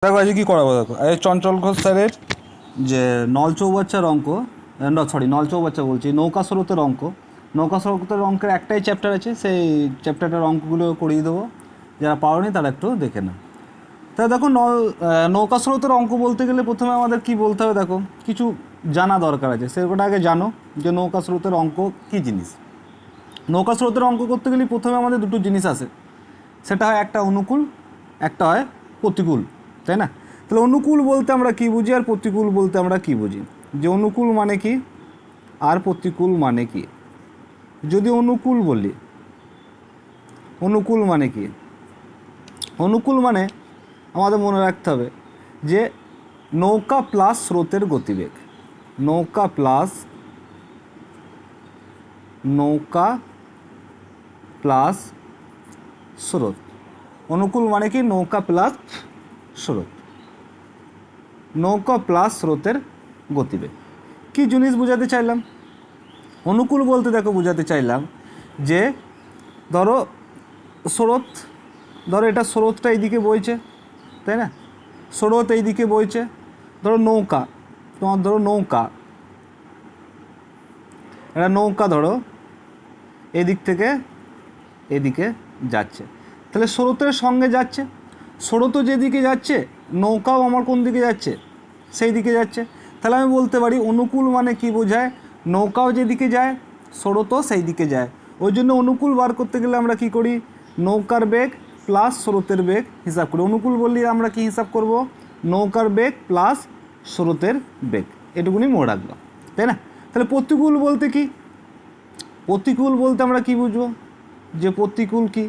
দেখো আজকে কী করাবো, দেখো এই চঞ্চল ঘোষ স্যারের যে নল চৌবাচ্চার অঙ্ক, নল চৌবাচ্চা বলছি, নৌকা স্রোতের অঙ্ক। নৌকা স্রোতের অঙ্কের একটাই চ্যাপ্টার আছে, সেই চ্যাপ্টারটার অঙ্কগুলো করিয়ে দেবো। যারা পারোনি তারা একটু দেখে নাও। তা দেখো নৌকা স্রোতের অঙ্ক বলতে গেলে প্রথমে আমাদের কি বলতে হবে, দেখো কিছু জানা দরকার আছে। সেটা আগে জানো যে নৌকা স্রোতের অঙ্ক কী জিনিস। নৌকা স্রোতের অঙ্ক করতে গেলে প্রথমে আমাদের দুটো জিনিস আছে, সেটা হয় একটা অনুকূল, একটা হয় প্রতিকূল, তাই না? তাহলে অনুকূল বলতে আমরা কী বুঝি আর প্রতিকূল বলতে আমরা কী বুঝি, যে অনুকূল মানে কি আর প্রতিকূল মানে কি। যদি অনুকূল বলি, অনুকূল মানে কি? অনুকূল মানে আমাদের মনে রাখতে হবে যে নৌকা প্লাস স্রোতের গতিবেগ, নৌকা প্লাস স্রোত। অনুকূল মানে কি? নৌকা প্লাস স্রোত, নৌকা প্লাস স্রোতের গতিবেগ। কী জিনিস বোঝাতে চাইলাম? অনুকূল বলতে দেখো বোঝাতে চাইলাম যে ধরো স্রোত, ধরো এটা স্রোতটা এইদিকে বইছে, তাই না? স্রোত এইদিকে বইছে। ধরো নৌকা, তোমার ধরো নৌকা, একটা নৌকা ধরো এদিক থেকে এদিকে যাচ্ছে, তাহলে স্রোতের সঙ্গে যাচ্ছে। স্রোতও যেদিকে যাচ্ছে, নৌকাও আমার কোন দিকে যাচ্ছে? সেই দিকে যাচ্ছে। তাহলে আমি বলতে পারি অনুকূল মানে কি বোঝায়? নৌকাও যেদিকে যায়, স্রোতও সেই দিকে যায়। ওই জন্য অনুকূল বার করতে গেলে আমরা কি করি? নৌকার বেগ প্লাস স্রোতের বেগ হিসাব করি। অনুকূল বললে আমরা কি হিসাব করব? নৌকার বেগ প্লাস স্রোতের বেগ, এটুকুনি মনে রাখবো, তাই না? তাহলে প্রতিকূল বলতে কি? প্রতিকূল বলতে আমরা কি বুঝবো? যে প্রতিকূল কি?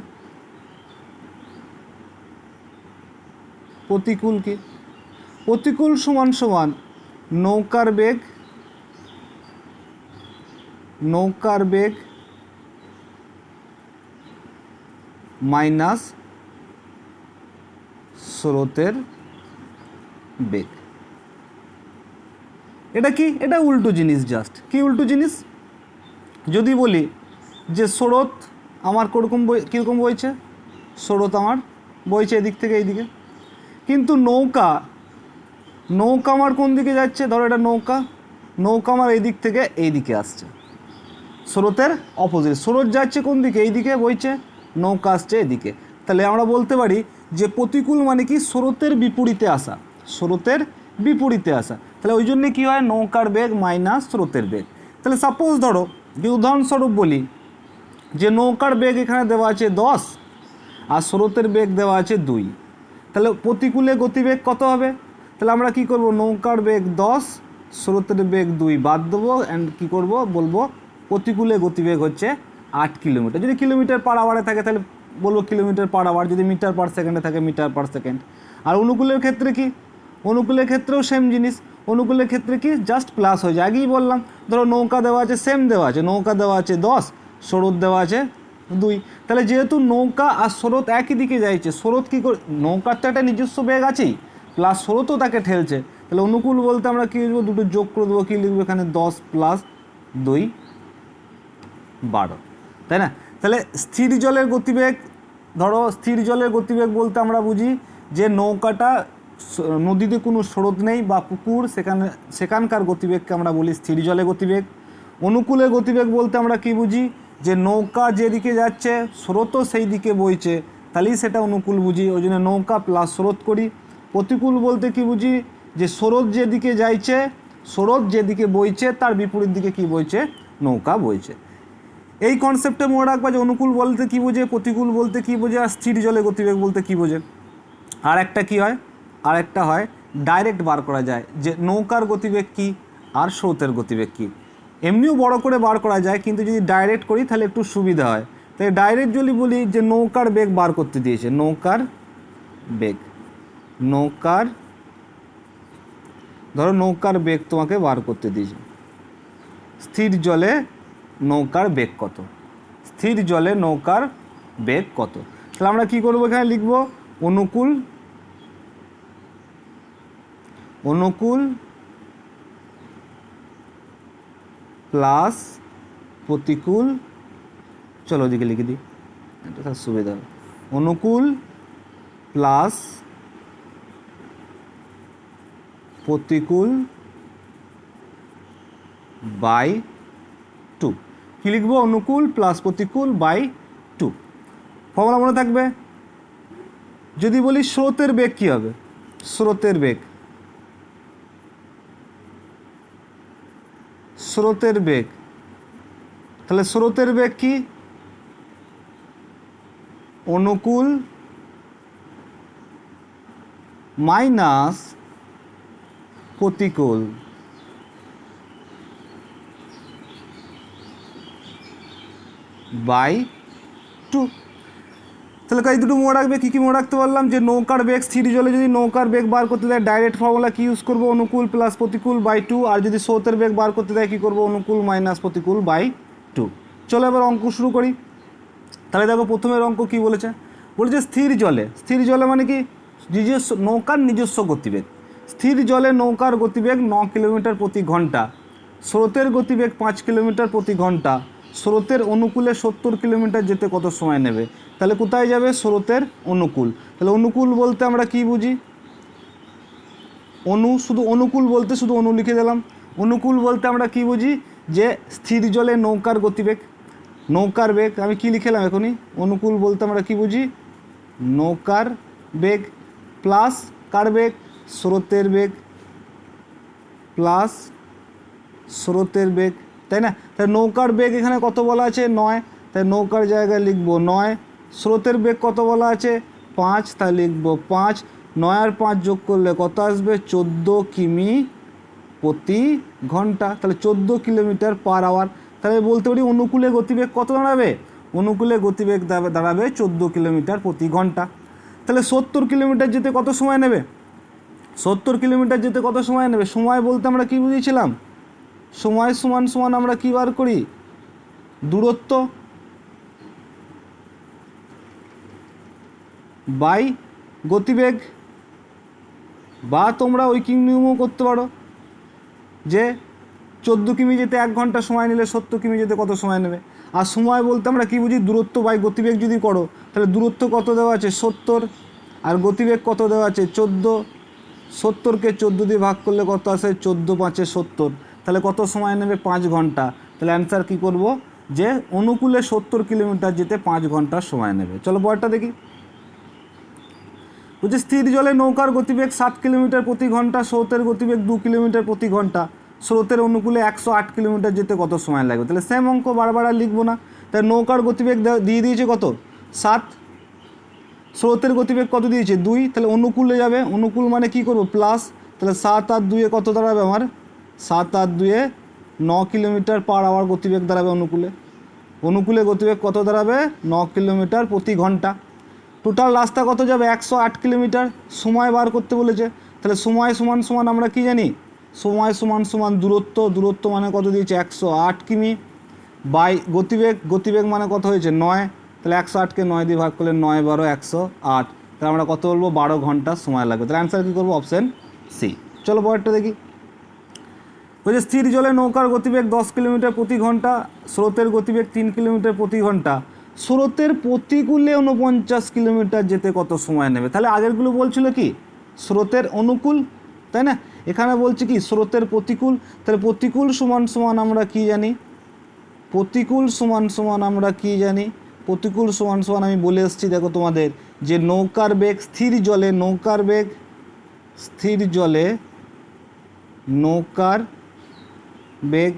প্রতিকূল কি? প্রতিকূল সমান সমান নৌকার বেগ মাইনাস স্রোতের বেগ। এটা কি? এটা উল্টো জিনিস। জাস্ট কি উল্টো জিনিস? যদি বলি যে স্রোত আমার কীরকম বইছে, স্রোত আমার বইছে এদিক থেকে এইদিকে, কিন্তু নৌকা আমার কোন দিকে যাচ্ছে? ধরো এটা নৌকা আমার এই দিক থেকে এই দিকে আসছে, স্রোতের অপোজিট। স্রোত যাচ্ছে কোন দিকে? এই দিকে বইছে, নৌকা আসছে এদিকে। তাহলে আমরা বলতে পারি যে প্রতিকূল মানে কি? স্রোতের বিপরীতে আসা, স্রোতের বিপরীতে আসা। তাহলে ওই জন্যে কী হয়? নৌকার বেগ মাইনাস স্রোতের বেগ। তাহলে সাপোজ ধরো যে উদাহরণস্বরূপ বলি যে নৌকার বেগ এখানে দেওয়া আছে 10 আর স্রোতের বেগ দেওয়া আছে 2, তাহলে প্রতিকূলে গতিবেগ কত হবে? তাহলে আমরা কি করব? নৌকার বেগ 10, স্রোতের বেগ 2 বাদ দেবো, অ্যান্ড কী করব? বলবো প্রতিকূলে গতিবেগ হচ্ছে 8 কিলোমিটার। যদি কিলোমিটার পার আওয়ারে থাকে তাহলে বলবো কিলোমিটার পার আওয়ার, যদি মিটার পার সেকেন্ডে থাকে মিটার পার সেকেন্ড। আর অনুকূলের ক্ষেত্রে কি? অনুকূলের ক্ষেত্রেও সেম জিনিস। অনুকূলের ক্ষেত্রে কি? জাস্ট প্লাস হয়ে যায়। আগেই বললাম, ধরো নৌকা দেওয়া আছে, সেম দেওয়া আছে, নৌকা দেওয়া আছে 10, স্রোত দেওয়া আছে 2। তাহলে যেহেতু নৌকা আর স্রোত একই দিকে যাইছে, স্রোত কী করে? নৌকার তো একটা নিজস্ব বেগ আছেই, প্লাস স্রোতও তাকে ঠেলছে। তাহলে অনুকূল বলতে আমরা কী লিখবো? দুটো যোগ করে দেবো। কী লিখবো এখানে? 10 প্লাস 2 12, তাই না? তাহলে স্থির জলের গতিবেগ, ধরো স্থির জলের গতিবেগ বলতে আমরা বুঝি যে নৌকাটা নদীতে কোনো স্রোত নেই বা পুকুর, সেখানকার গতিবেগকে আমরা বলি স্থির জলের গতিবেগ। অনুকূলের গতিবেগ বলতে আমরা কি বুঝি? যে নৌকা যেদিকে যাচ্ছে, স্রোতও সেই দিকে বইছে, তাহলেই সেটা অনুকূল বুঝি। ওই জন্য নৌকা প্লাস স্রোত করি। প্রতিকূল বলতে কি বুঝি? যে স্রোত যেদিকে যাইছে, স্রোত যেদিকে বইছে তার বিপরীত দিকে কি বইছে? নৌকা বইছে। এই কনসেপ্টে মনে রাখবা যে অনুকূল বলতে কী বোঝে, প্রতিকূল বলতে কী বোঝে, আর স্থির জলে গতিবেগ বলতে কী বোঝে। আর একটা কী হয়? আর একটা হয় ডাইরেক্ট বার করা যায় যে নৌকার গতিবেগ কী আর স্রোতের গতিবেগ কী। এমনিও বড় করে বার করা যায়, কিন্তু যদি ডাইরেক্ট করি তাহলে একটু সুবিধা হয়। তাই ডাইরেক্ট যদি বলি যে নৌকার বেগ বার করতে দিয়েছে, নৌকার বেগ, ধরো নৌকার বেগ তোমাকে বার করতে দিয়েছে। স্থির জলে নৌকার বেগ কত? স্থির জলে নৌকার বেগ কত? তাহলে আমরা কি করব? এখানে লিখব অনুকূল প্লাস প্রতিকূল। চলো ওদিকে লিখে দিই, এটা তার সুবিধা হবে। অনুকূল প্লাস প্রতিকূল বাই টু। কী লিখবো? অনুকূল প্লাস প্রতিকূল বাই টু। ফর্মুলা মনে থাকবে। যদি বলি স্রোতের বেগ কী হবে? স্রোতের বেগ, স্রোতের বেগ, তাহলে স্রোতের বেগ কি? অনুকূল মাইনাস প্রতিকূল বাই টু। তাহলে কাজ দুটো মনে রাখবে। কী কী মনে রাখতে পারলাম? যে নৌকার বেগ, স্থির জলে যদি নৌকার বেগ বার করতে দেয় ডাইরেক্ট ফর্মুলা কি ইউজ করবো? অনুকূল প্লাস প্রতিকূল বাই টু। আর যদি স্রোতের বেগ বার করতে দেয় কী করবো? অনুকূল মাইনাস প্রতিকূল বাই টু। চলো এবার অঙ্ক শুরু করি। তাহলে দেখো প্রথমের অঙ্ক কী বলেছে? বলেছে স্থির জলে, স্থির জলে মানে কি? নিজস্ব নৌকার নিজস্ব গতিবেগ। স্থির জলে নৌকার গতিবেগ 9 কিলোমিটার প্রতি ঘন্টা, স্রোতের গতিবেগ 5 কিলোমিটার প্রতি ঘন্টা, স্রোতের অনুকূলে 70 কিলোমিটার যেতে কত সময় নেবে? তাহলে কোথায় যাবে? স্রোতের অনুকূল। তাহলে অনুকূল বলতে আমরা কি বুঝি? শুধু অনুকূল বলতে শুধু অনু লিখে দিলাম। অনুকূল বলতে আমরা কি বুঝি? যে স্থির জলে নৌকার গতিবেগ, নৌকার বেগ। আমি কি লিখলাম এখনই? অনুকূল বলতে আমরা কি বুঝি? নৌকার বেগ প্লাস কার বেগ? স্রোতের বেগ প্লাস স্রোতের বেগ, তাই না? তাহলে নৌকার বেগ এখানে কত বলা আছে? 9। তাই নৌকার জায়গায় লিখব 9। স্রোতের বেগ কত বলা আছে? 5, তাই লিখব 5। 9 আর 5 যোগ করলে কত আসবে? 14 কিমি প্রতি ঘন্টা। তাহলে 14 কিলোমিটার পার আওয়ার। তাহলে বলতে পারি অনুকূলে গতিবেগ কত দাঁড়াবে? অনুকূলে গতিবেগ দাঁড়াবে 14 কিলোমিটার প্রতি ঘন্টা। তাহলে 70 কিলোমিটার যেতে কত সময় নেবে? 70 কিলোমিটার যেতে কত সময় নেবে? সময় বলতে আমরা কি বুঝিয়েছিলাম? সময় সমান সমান আমরা কী বার করি? দূরত্ব বাই গতিবেগ, বা তোমরা উইকিং নিয়মও করতে পারো যে 14 কিমি যেতে 1 ঘন্টা সময় নিলে 70 কিমি যেতে কত সময় নেবে। আর সময় বলতে আমরা কি বুঝি? দূরত্ব বাই গতিবেগ যদি করো তাহলে দূরত্ব কত দেওয়া আছে? 70, আর গতিবেগ কত দেওয়া আছে? 14। 70কে 14 দিয়ে ভাগ করলে কত আসে? 14 5 70। তাহলে কত সময় নেবে? 5 ঘন্টা। তাহলে অ্যান্সার কী করব? যে অনুকূলে 70 কিলোমিটার যেতে 5 ঘন্টা সময় নেবে। চলো পরেরটা দেখি। বলছে স্থির জলে নৌকার গতিবেগ 7 কিলোমিটার প্রতি ঘন্টা, স্রোতের গতিবেগ 2 কিলোমিটার প্রতি ঘন্টা, স্রোতের অনুকূলে 108 কিলোমিটার যেতে কত সময় লাগবে? তাহলে সেম অঙ্ক বারবার আর লিখবো না। তাই নৌকার গতিবেগ দিয়ে দিয়েছে কত? 7। স্রোতের গতিবেগ কত দিয়েছে? 2। তাহলে অনুকূলে যাবে, অনুকূল মানে কি করব? প্লাস। তাহলে 7 আর 2 কত দাঁড়াবে আমার? 7 আর 2 9 কিলোমিটার পার আওয়ার গতিবেগ দাঁড়াবে অনুকূলে। অনুকূলে গতিবেগ কত দাঁড়াবে? 9 কিলোমিটার প্রতি ঘন্টা। টোটাল রাস্তা কত যাবে? 108 কিলোমিটার। সময় বার করতে বলেছে, তাহলে সময় সমান সমান আমরা কি জানি? সময় সমান সমান দূরত্ব, দূরত্ব মানে কত দিয়েছে? 108 কিমি বাই গতিবেগ, গতিবেগ মানে কত হয়েছে? 9। তাহলে 108কে 9 দিয়ে ভাগ করলে 9 12 108। তাহলে আমরা কত বলবো? 12 ঘন্টা সময় লাগবে। তাহলে অ্যান্সার কী করবো? Option C. চলো পরেরটা দেখি। বলছে স্থির জলে নৌকার গতিবেগ 10 কিলোমিটার প্রতি ঘন্টা, স্রোতের গতিবেগ 3 কিলোমিটার প্রতি ঘন্টা, স্রোতের প্রতিকূলে 49 কিলোমিটার যেতে কত সময় নেবে? তাহলে আগেরগুলো বলছিল কি? স্রোতের অনুকূল, তাই না? এখানে বলছে কি? স্রোতের প্রতিকূল। তাহলে প্রতিকূল সমান সমান আমরা কি জানি? প্রতিকূল সমান সমান আমরা কি জানি? প্রতিকূল সমান সমান আমি বলে এসেছি দেখো তোমাদের, যে নৌকার বেগ স্থির জলে, নৌকার বেগ স্থির জলে নৌকার বেগ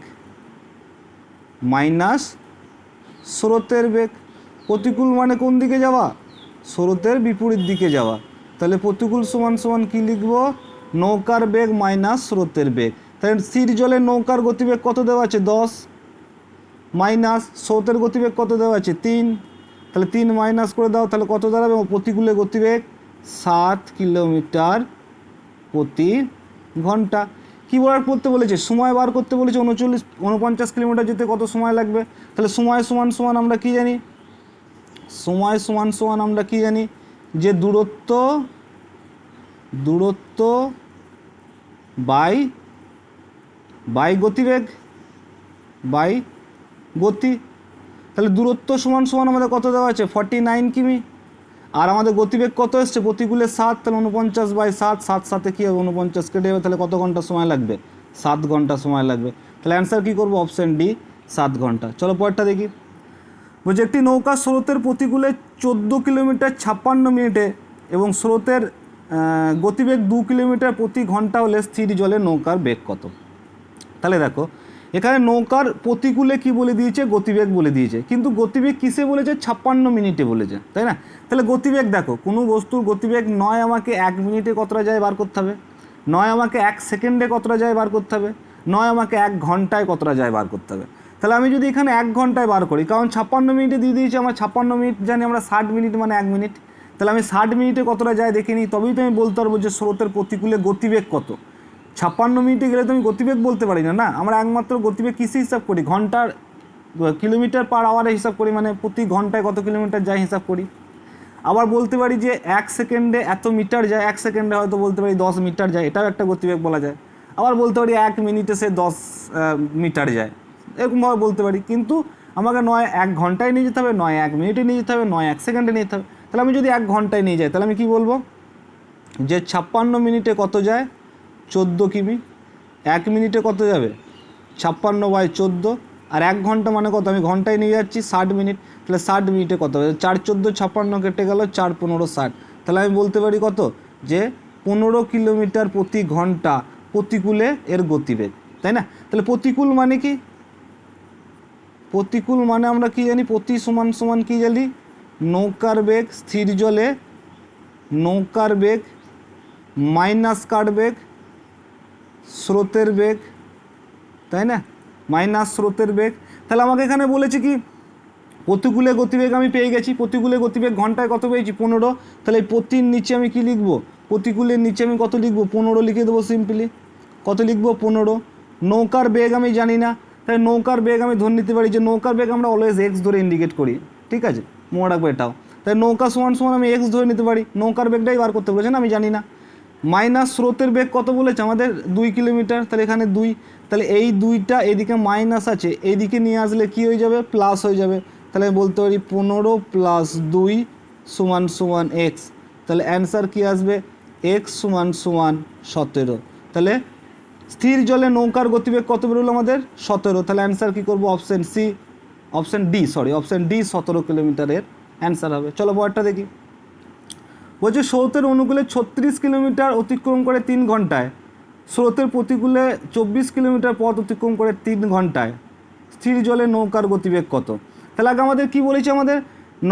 মাইনাস স্রোতের বেগ। প্রতিকূল মানে কোন দিকে যাওয়া? স্রোতের বিপরীত দিকে যাওয়া। তাহলে প্রতিকূল সমান সমান কী লিখব? নৌকার বেগ মাইনাস স্রোতের বেগ। তাহলে স্থির জলে নৌকার গতিবেগ কত দেওয়া আছে? 10 মাইনাস স্রোতের গতিবেগ কত দেওয়া আছে? 3। তাহলে 3 মাইনাস করে দাও, তাহলে কত দাঁড়াবে? প্রতিকূলে গতিবেগ 7 কিলোমিটার প্রতি ঘন্টা। কী বার করতে বলেছে? সময় বার করতে বলেছে। 49 কিলোমিটার যেতে কত সময় লাগবে? তাহলে সময় সমান সমান আমরা কি জানি? সময় সমান সমান আমরা কি জানি? যে দূরত্ব, দূরত্ব বাই গতিবেগ বাই গতি। তাহলে দূরত্ব সমান সমান আমাদের কত দেওয়া আছে? 49 কিমি। আর আমাদের গতিবেগ কত এসছে, প্রতিকূলে 7, তাহলে 49/7, 7 সাথে কী হবে 49 কেটে যাবে, তাহলে কত ঘন্টা সময় লাগবে, 7 ঘন্টা সময় লাগবে। তাহলে অ্যান্সার কী করবো, অপশান ডি 7 ঘন্টা। চলো পরেরটা দেখি। বলছে একটি নৌকা স্রোতের প্রতিকূলে 14 কিলোমিটার 56 মিনিটে এবং স্রোতের গতিবেগ 2 কিলোমিটার প্রতি ঘন্টা হলে স্থির জলে নৌকার বেগ কত। তাহলে দেখো এখানে নৌকার প্রতিকূলে কি বলে দিয়েছে, গতিবেগ বলে দিয়েছে, কিন্তু গতিবেগ কিসে বলেছে, 56 মিনিটে বলেছে, তাই না। তাহলে গতিবেগ দেখো, কোনো বস্তুর গতিবেগ নয় আমাকে 1 মিনিটে কতটা যায় বার করতে হবে, নয় আমাকে 1 সেকেন্ডে কতটা যায় বার করতে হবে, নয় আমাকে 1 ঘন্টায় কতটা যায় বার করতে হবে। তাহলে আমি যদি এখানে 1 ঘন্টায় বার করি, কারণ 56 মিনিটে দিয়ে দিয়েছে, আমার 56 মিনিট জানি আমরা, 60 মিনিট মানে 1 মিনিট, তাহলে আমি 60 মিনিটে কতটা যায় দেখে নিই, তবেই তো আমি বলতে পারবো যে স্রোতের প্রতিকূলে গতিবেগ কত। 56 মিনিটে গেলে তো আমি গতিবেগ বলতে পারি না, না, আমরা একমাত্র গতিবেগ কিসে হিসাব করি, ঘন্টার কিলোমিটার পার আওয়ারে হিসাব করি, মানে প্রতি ঘন্টায় কত কিলোমিটার যায় হিসাব করি। আবার বলতে পারি যে 1 সেকেন্ডে এত মিটার যায়, 1 সেকেন্ডে হয়তো বলতে পারি 10 মিটার যায়, এটাও একটা গতিবেগ বলা যায়। আবার বলতে পারি 1 মিনিটে সে 10 মিটার যায়, এরকমভাবে বলতে পারি। কিন্তু আমাকে নয় 1 ঘন্টায় নিয়ে যেতে হবে, নয় 1 মিনিটে নিয়ে যেতে হবে, নয় 1 সেকেন্ডে নিয়ে যেতে হবে। তাহলে আমি যদি 1 ঘন্টায় নিয়ে যাই, তাহলে আমি কী বলবো যে 56 মিনিটে কত যায়, 14 কিমি। 1 মিনিটে কত যাবে, 56/14, আর 1 ঘন্টা মানে কত, আমি ঘন্টায় নিয়ে যাচ্ছি 60 মিনিট, তাহলে 60 মিনিটে কত হবে, 4 14 56 কেটে গেল, 4 15 60, তাহলে আমি বলতে পারি কত, যে 15 কিলোমিটার প্রতি ঘন্টা প্রতিকূলে এর গতিবেগ, তাই না। তাহলে প্রতিকূল মানে কি, প্রতিকূল মানে আমরা কি জানি, প্রতি সমান সমান কি জানি, নৌকার বেগ, স্থির জলে নৌকার বেগ মাইনাস কার বেগ, স্রোতের বেগ, তাই না, মাইনাস স্রোতের বেগ। তাহলে আমাকে এখানে বলেছে কি, প্রতিকূলে গতিবেগ আমি পেয়ে গেছি, প্রতিকূলে গতিবেগ ঘন্টায় কত পেয়েছি, 15। তাহলে এই প্রতির নিচে আমি কি লিখব, প্রতিকূলের নিচে আমি কত লিখব, 15 লিখে দেবো সিম্পলি। কত লিখব, 15। নৌকার বেগ আমি জানি না, তাই নৌকার বেগ আমি ধরে নিতে পারি যে নৌকার বেগ আমরা অলওয়েজ এক্স ধরে ইন্ডিকেট করি, ঠিক আছে, মনে রাখবো এটাও। তাই নৌকা সমান সমান আমি এক্স ধরে নিতে পারি, নৌকার বেগটাই বার করতে বলেছে না, আমি জানি না। মাইনাস স্রোতের বেগ কত বলেছে আমাদের, 2 কিলোমিটার, তাহলে এখানে 2, তাহলে এই 2টা এদিকে মাইনাস আছে, এইদিকে নিয়ে আসলে কি হয়ে যাবে, প্লাস হয়ে যাবে। তাহলে বলতে পারি 15 + 2 = এক্স। তাহলে অ্যান্সার কি আসবে, এক্স = 17। তাহলে স্থির জলে নৌকার গতিবেগ কত বেরোলো আমাদের, 17। তাহলে অ্যান্সার কী করবো, অপশান সি, অপশান ডি 17 কিলোমিটারের অ্যান্সার হবে। চলো পরেরটা দেখি। বলছে স্রোতের অনুকূলে 36 কিলোমিটার অতিক্রম করে 3 ঘন্টায়, স্রোতের প্রতিকূলে 24 কিলোমিটার পথ অতিক্রম করে 3 ঘন্টায় স্থির জলে নৌকার গতিবেগ কত। তাহলে আগে আমাদের কী বলেছে, আমাদের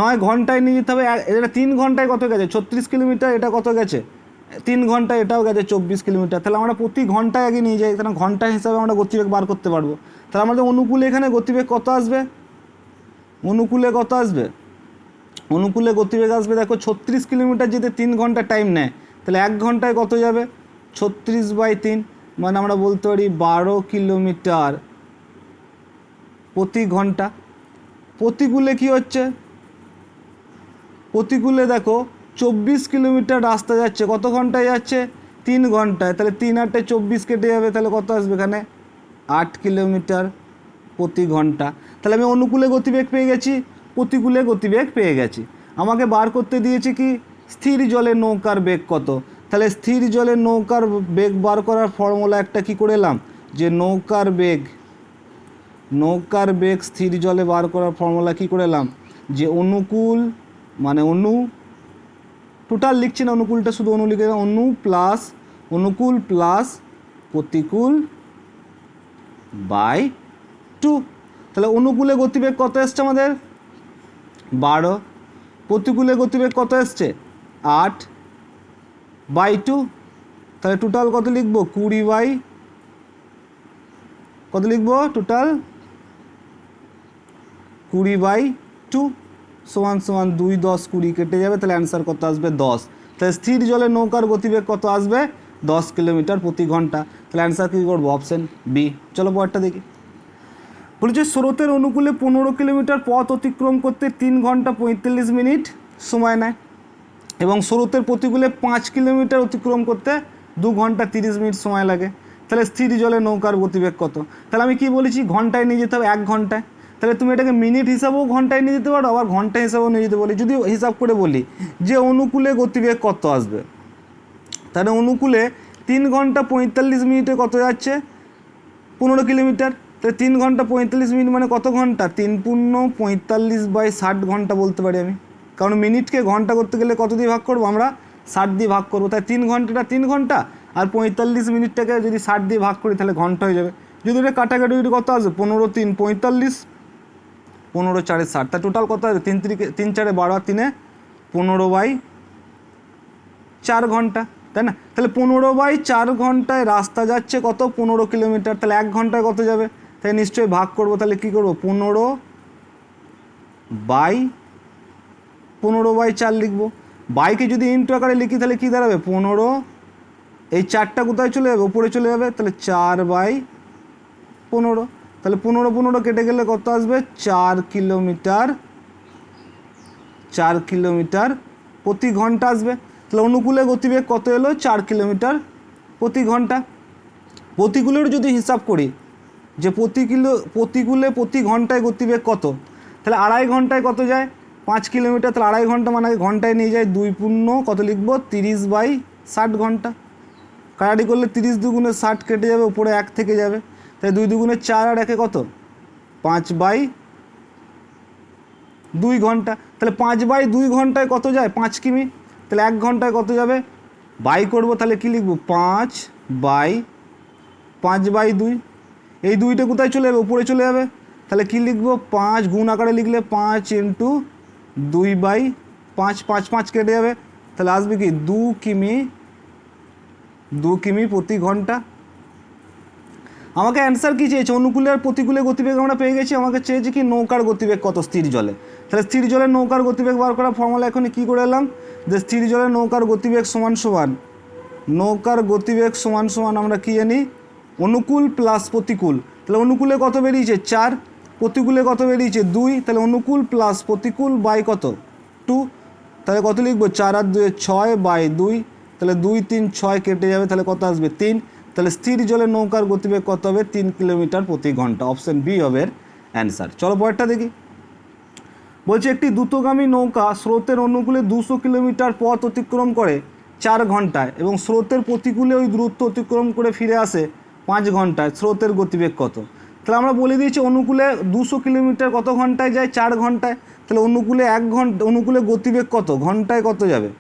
9 ঘন্টায় নিয়ে যেতে হবে, এটা 3 ঘন্টায় কত গেছে, 36 কিলোমিটার, এটা কত গেছে 3 ঘন্টায়, এটাও গেছে 24 কিলোমিটার। তাহলে আমরা প্রতি ঘন্টায় আগে নিয়ে যাই, কারণ ঘন্টা হিসাবে আমরা গতিবেগ বার করতে পারবো। তাহলে আমাদের অনুকূলে এখানে গতিবেগ কত আসবে, অনুকূলে কত আসবে, অনুকূলে গতিবেগ আসবে দেখো 36 কিলোমিটার যেতে 3 ঘন্টা টাইম নেয়, তাহলে 1 ঘন্টায় কত যাবে, 36/3, মানে আমরা বলতে পারি 12 কিলোমিটার প্রতি ঘন্টা। প্রতিকূলে কি হচ্ছে, প্রতিকূলে দেখো 24 কিলোমিটার রাস্তা যাচ্ছে, কত ঘন্টায় যাচ্ছে, 3 ঘন্টায়, তাহলে 3 8 24 কেটে যাবে, তাহলে কত আসবে এখানে, 8 কিলোমিটার প্রতি ঘন্টা। তাহলে আমি অনুকূলে গতিবেগ পেয়ে গেছি, প্রতিকূলে গতিবেগ পেয়ে গেছি। আমাকে বার করতে দিয়েছে কি, স্থির জলে নৌকার বেগ কত। তাহলে স্থির জলে নৌকার বেগ বার করার ফর্মুলা একটা কি করে এলাম, যে নৌকার বেগ স্থির জলে বার করার ফর্মুলা কি করে এলাম, যে অনুকূল মানে টোটাল লিখছি না, অনুকূলটা শুধু লিখে অনুকূল প্লাস প্রতিকূল বাই 2। তাহলে অনুকূলে গতিবেগ কত এসছে আমাদের, 12, প্রতিকূলে গতিবেগ কত এসছে, 8/2। তাহলে টোটাল কত লিখব, 20 কত লিখব, টোটাল 20/2 = 2 10 20 কেটে যাবে, তাহলে অ্যান্সার কত আসবে, 10। তাহলে স্থির জলে নৌকার গতিবেগ কত আসবে, 10 কিলোমিটার প্রতি ঘন্টা। তাহলে অ্যান্সার কী করবো, অপশান বি। চলো পরেরটা দেখি। বলেছে স্রোতের অনুকূলে 15 কিলোমিটার পথ অতিক্রম করতে 3 ঘন্টা 45 মিনিট সময় নেয় এবং স্রোতের প্রতিকূলে 5 কিলোমিটার অতিক্রম করতে 2 ঘন্টা 30 মিনিট সময় লাগে। তাহলে স্থির জলে নৌকার গতিবেগ কত। তাহলে আমি কি বলেছি, ঘন্টায় নিয়ে যেতে হবে, 1 ঘন্টায়। তাহলে তুমি এটাকে মিনিট হিসাবেও ঘন্টায় নিয়ে যেতে পারো, আবার ঘন্টা হিসাবেও নিয়ে যেতে বলি। যদি হিসাব করে বলি যে অনুকূলে গতিবেগ কত আসবে, তাহলে অনুকূলে 3 ঘন্টা 45 মিনিটে কত যাচ্ছে, 15 কিলোমিটার। তাহলে 3 ঘন্টা 45 মিনিট মানে কত ঘন্টা, 3 পূর্ণ 45/60 ঘন্টা বলতে পারি আমি। কারণ মিনিটকে ঘন্টা করতে গেলে কত দিয়ে ভাগ করবো আমরা, 60 দিয়ে ভাগ করবো। তাই 3 ঘন্টাটা 3 ঘন্টা, আর 45 মিনিটটাকে যদি 60 দিয়ে ভাগ করি তাহলে ঘন্টা হয়ে যাবে। যদি এটা কাটাকাটি কত আসবে, 15 3 45, 15 4 60, তা টোটাল কত আসবে, 3 4 12, 3 15/4 ঘন্টা, তাই না? তাহলে 15/4 ঘন্টায় রাস্তা যাচ্ছে কত, 15 কিলোমিটার। তাহলে 1 ঘন্টায় কত যাবে, তাই নিশ্চয়ই ভাগ করবো। তাহলে কী করবো, 15/4 লিখবো। বাইকে যদি ইন্টু আকারে লিখি তাহলে কী দাঁড়াবে, 15, এই 4টা কোথায় চলে যাবে, উপরে চলে যাবে, তাহলে 4/15। তাহলে 15 কেটে গেলে কত আসবে, 4 কিলোমিটার, 4 কিলোমিটার প্রতি ঘন্টা আসবে। তাহলে অনুকূলে গতিবেগ কত এলো, 4 কিলোমিটার প্রতি ঘন্টা। প্রতিকূলের যদি হিসাব করি যে প্রতিকূলে প্রতি ঘন্টায় গতিবেগ কত, তাহলে 2.5 ঘন্টায় কত যায়, 5 কিলোমিটার। তাহলে 2.5 ঘন্টা মানে ঘন্টায় নিয়ে যায়, 2 পূর্ণ কত লিখবো, 30/60 ঘন্টা। কাটাকাটি করলে 30 দুগুণে 60 কেটে যাবে, উপরে 1 থেকে যাবে। তাই 2 দুগুণে 4 আর 1 কত, 5/2 ঘন্টা। তাহলে 5/2 ঘন্টায় কত যায়, 5 কিমি। তাহলে 1 ঘন্টায় কত যাবে, বাই করবো, তাহলে কী লিখবো, 5/2। এই 2টা কোথায় চলে যাবে, উপরে চলে যাবে। তাহলে কী লিখবো, 5 গুণ আকারে লিখলে 5 × 2/5, 5 5 কেটে যাবে। তাহলে আসবে কি 2 কিমি প্রতি ঘন্টা। আমাকে অ্যান্সার কী চেয়েছে, অনুকূলে আর প্রতিকূলে গতিবেগ আমরা পেয়ে গেছি। আমাকে চেয়েছে কি, নৌকার গতিবেগ কত স্থির জলে। তাহলে স্থির জলে নৌকার গতিবেগ বার করার ফর্মুলা এখনই কী করে এলাম, যে স্থির জলে নৌকার গতিবেগ সমান সমান, নৌকার গতিবেগ সমান সমান আমরা কী জানি, অনুকূল প্লাস প্রতিকূল। তাহলে অনুকূলে কত বেরিয়েছে, 4, প্রতিকূলে কত বেরিয়েছে, 2। তাহলে অনুকূল প্লাস প্রতিকূল বাই কত, 2। তাহলে কত লিখবো, 4 আর 2 6/2। তাহলে 2 3 6 কেটে যাবে, তাহলে কত আসবে, 3। তাহলে স্থির জলে নৌকার গতিবেগ কত হবে, 3 কিলোমিটার প্রতি ঘন্টা। অপশন বি হবে অ্যান্সার। চলো পরেরটা দেখি। বলছে একটি দ্রুতগামী নৌকা স্রোতের অনুকূলে 200 কিলোমিটার পথ অতিক্রম করে 4 ঘন্টায় এবং স্রোতের প্রতিকূলে ওই দূরত্ব অতিক্রম করে ফিরে আসে 5 ঘন্টায়, স্রোতের গতিবেগ কত। তাহলে আমরা বলে দিয়েছি অনুকূলে 200 কিলোমিটার কত ঘন্টায় যায়, 4 ঘন্টায়। তাহলে অনুকূলে 1 ঘন্টা, অনুকূলে গতিবেগ কত, ঘন্টায় কত যাবে,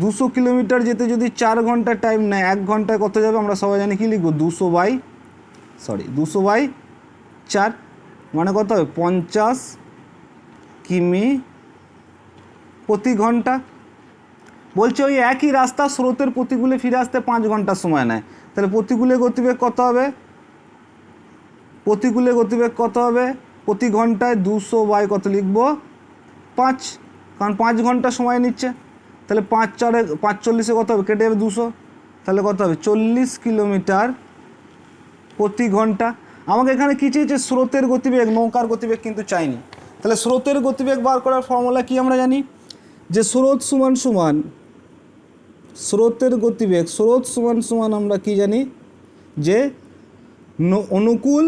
200 কিলোমিটার যেতে যদি 4 ঘন্টা টাইম নেয়, 1 ঘন্টায় কত যাবে, আমরা সবাই জানি কী লিখবো, 200/4 মানে কত হবে, 50 কিমি প্রতি ঘন্টা। বলছে ওই একই রাস্তা স্রোতের প্রতিকূলে ফিরে আসতে 5 ঘন্টা সময় নেয়। তাহলে প্রতিকূলে গতিবেগ কত হবে, প্রতিকূলে গতিবেগ কত হবে, প্রতি ঘন্টায় 200 কত লিখবো, 5, কারণ 5 ঘন্টা সময় নিচ্ছে। তাহলে 5 4 45 কত হবে, কেটে যাবে 200, তাহলে কত হবে, 40 কিলোমিটার প্রতি ঘন্টা। আমাকে এখানে কী চেয়েছে, স্রোতের গতিবেগ, নৌকার গতিবেগ কিন্তু চাইনি। তাহলে স্রোতের গতিবেগ বার করার ফর্মুলা কি আমরা জানি, যে স্রোত সমান সমান, স্রোতের গতিবেগ, স্রোত সমান সমান আমরা কি জানি, যে অনুকূল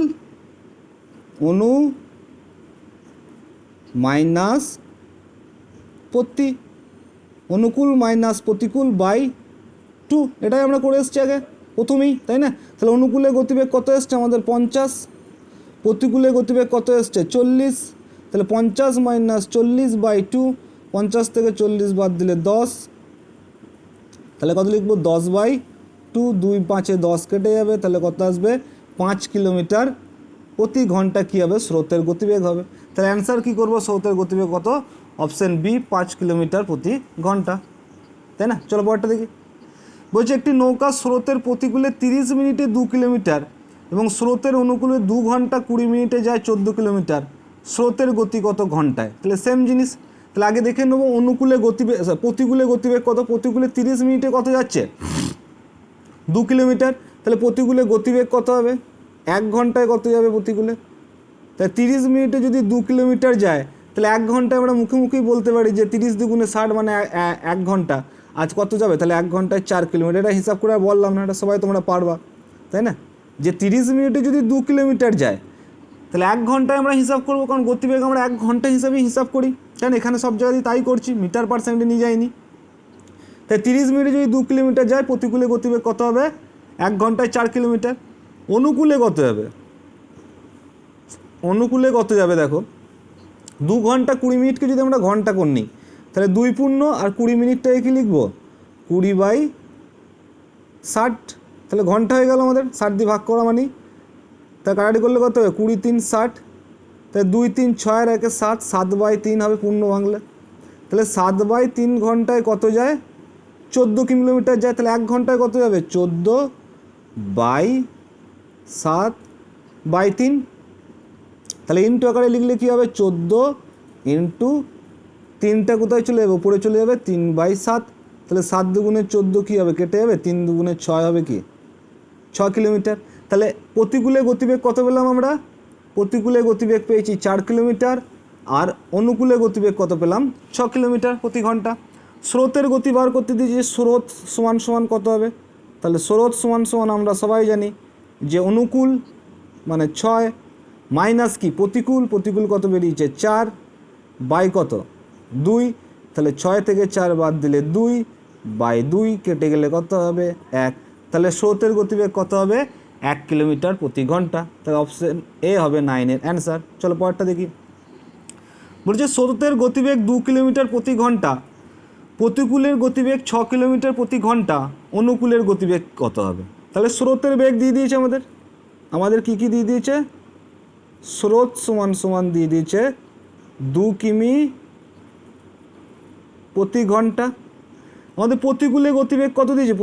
মাইনাস প্রতি, অনুকূল মাইনাস প্রতিকূল বাই 2। এটাই আমরা করে এসেছি আগে প্রথমেই, তাই না? তাহলে অনুকূলে গতিবেগ কত এসছে আমাদের, 50, প্রতিকূলে গতিবেগ কত এসছে, 40। তাহলে 50 - 40/2, 50 থেকে 40 বাদ দিলে 10, তাহলে কত লিখবো, 10/2, 2 5 10 কেটে যাবে, তাহলে কত আসবে, 5 কিলোমিটার প্রতি ঘন্টা কী হবে, স্রোতের গতিবেগ হবে। তাহলে অ্যান্সার কী করবো, স্রোতের গতিবেগ কত, অপশান বি 5 কিলোমিটার প্রতি ঘন্টা, তাই না? চলো পরেরটা দেখি। বলছে একটি নৌকা স্রোতের প্রতিকূলে 30 মিনিটে 2 কিলোমিটার এবং স্রোতের অনুকূলে 2 ঘন্টা 20 মিনিটে যায় 14 কিলোমিটার, স্রোতের গতি কত ঘন্টায়। তাহলে সেম জিনিস, তাহলে আগে দেখে নেবো অনুকূলে গতিবেগ, প্রতিকূলে গতিবেগ কত, প্রতিকূলে 30 মিনিটে কত যাচ্ছে, 2 কিলোমিটার। তাহলে প্রতিকূলে গতিবেগ কত হবে, 1 ঘন্টায় কত যাবে প্রতিকূলে। তাই 30 মিনিটে যদি 2 কিলোমিটার যায়, তাহলে 1 ঘন্টায় আমরা মুখে মুখেই বলতে পারি যে 30 দুগুণে 60 মানে 1 ঘন্টা। আজ কত যাবে, তাহলে 1 ঘন্টায় 4 কিলোমিটার। এটা হিসাব করে আর বললাম না, এটা সবাই তোমরা পারবা, তাই না? যে 30 মিনিটে যদি 2 কিলোমিটার যায়, তাহলে 1 ঘন্টায় আমরা হিসাব করবো, কারণ গতিবেগ আমরা 1 ঘন্টা হিসাবেই হিসাব করি, কেন এখানে সব জায়গাতেই তাই করছি, মিটার পার সেকেন্ডে নিয়ে যাইনি। তাই 30 মিনিটে যদি 2 কিলোমিটার যায়, প্রতিকূলে গতিবেগ কত হবে? 1 ঘন্টায় 4 কিলোমিটার। অনুকূলে কত যাবে? অনুকূলে কত যাবে দেখো, 2 ঘন্টা 20 মিনিটকে যদি আমরা ঘন্টা করে নিই, তাহলে 2 পূর্ণ আর 20 মিনিটটাকে কি লিখবো? 20/60, তাহলে ঘন্টা হয়ে গেল আমাদের, 60 দিয়ে ভাগ করা মানে, তা কাটাকাটি করলে কত হবে? 20 3 60, তাহলে 2 3 6 আর 1 7, 7/3 হবে পূর্ণ ভাঙলে। তাহলে 7/3 ঘন্টায় কত যায়? 14 কিলোমিটার যায়। তাহলে 1 ঘন্টায় কত যাবে? 14/7/3, তাহলে ইন্টু আকারে লিখলে কী হবে? 14 ইন্টু 3টা কোথায় চলে যাবে? উপরে চলে যাবে, 3/7, তাহলে 7 দুগুণে 14 কী হবে? কেটে যাবে, 3 দুগুণে 6 হবে কি? 6 কিলোমিটার। তাহলে প্রতিকূলে গতিবেগ কত পেলাম আমরা? প্রতিকূলে গতিবেগ পেয়েছি 4 কিলোমিটার, আর অনুকূলে গতিবেগ কত পেলাম? 6 কিলোমিটার প্রতি ঘন্টা। স্রোতের গতি বার করতে দিয়েছি, স্রোত সমান সমান কত হবে? তাহলে স্রোত সমান সমান আমরা সবাই জানি যে অনুকূল মানে 6 মাইনাস কি প্রতিকূল, প্রতিকূল কত বেরিয়েছে? 4 বাই কত? 2, তাহলে 6 থেকে 4 বাদ দিলে 2/2 কেটে গেলে কত হবে? 1। তাহলে স্রোতের গতিবেগ কত হবে? 1 কিলোমিটার প্রতি ঘন্টা। তাহলে অপশন এ হবে 9-এর অ্যান্সার। চলো পরেরটা দেখি। বলছে স্রোতের গতিবেগ 2 কিলোমিটার প্রতি ঘন্টা, প্রতিকূলের গতিবেগ 6 কিলোমিটার প্রতি ঘন্টা, অনুকূলের গতিবেগ কত হবে? তাহলে স্রোতের বেগ দিয়ে দিয়েছে আমাদের কি দিয়ে দিয়েছে? স্রোত সমান সমান দিয়ে দিয়েছে 2 কিমি প্রতি ঘন্টা। আমাদের প্রতিকূলে গতিবেগ কত দিয়েছে?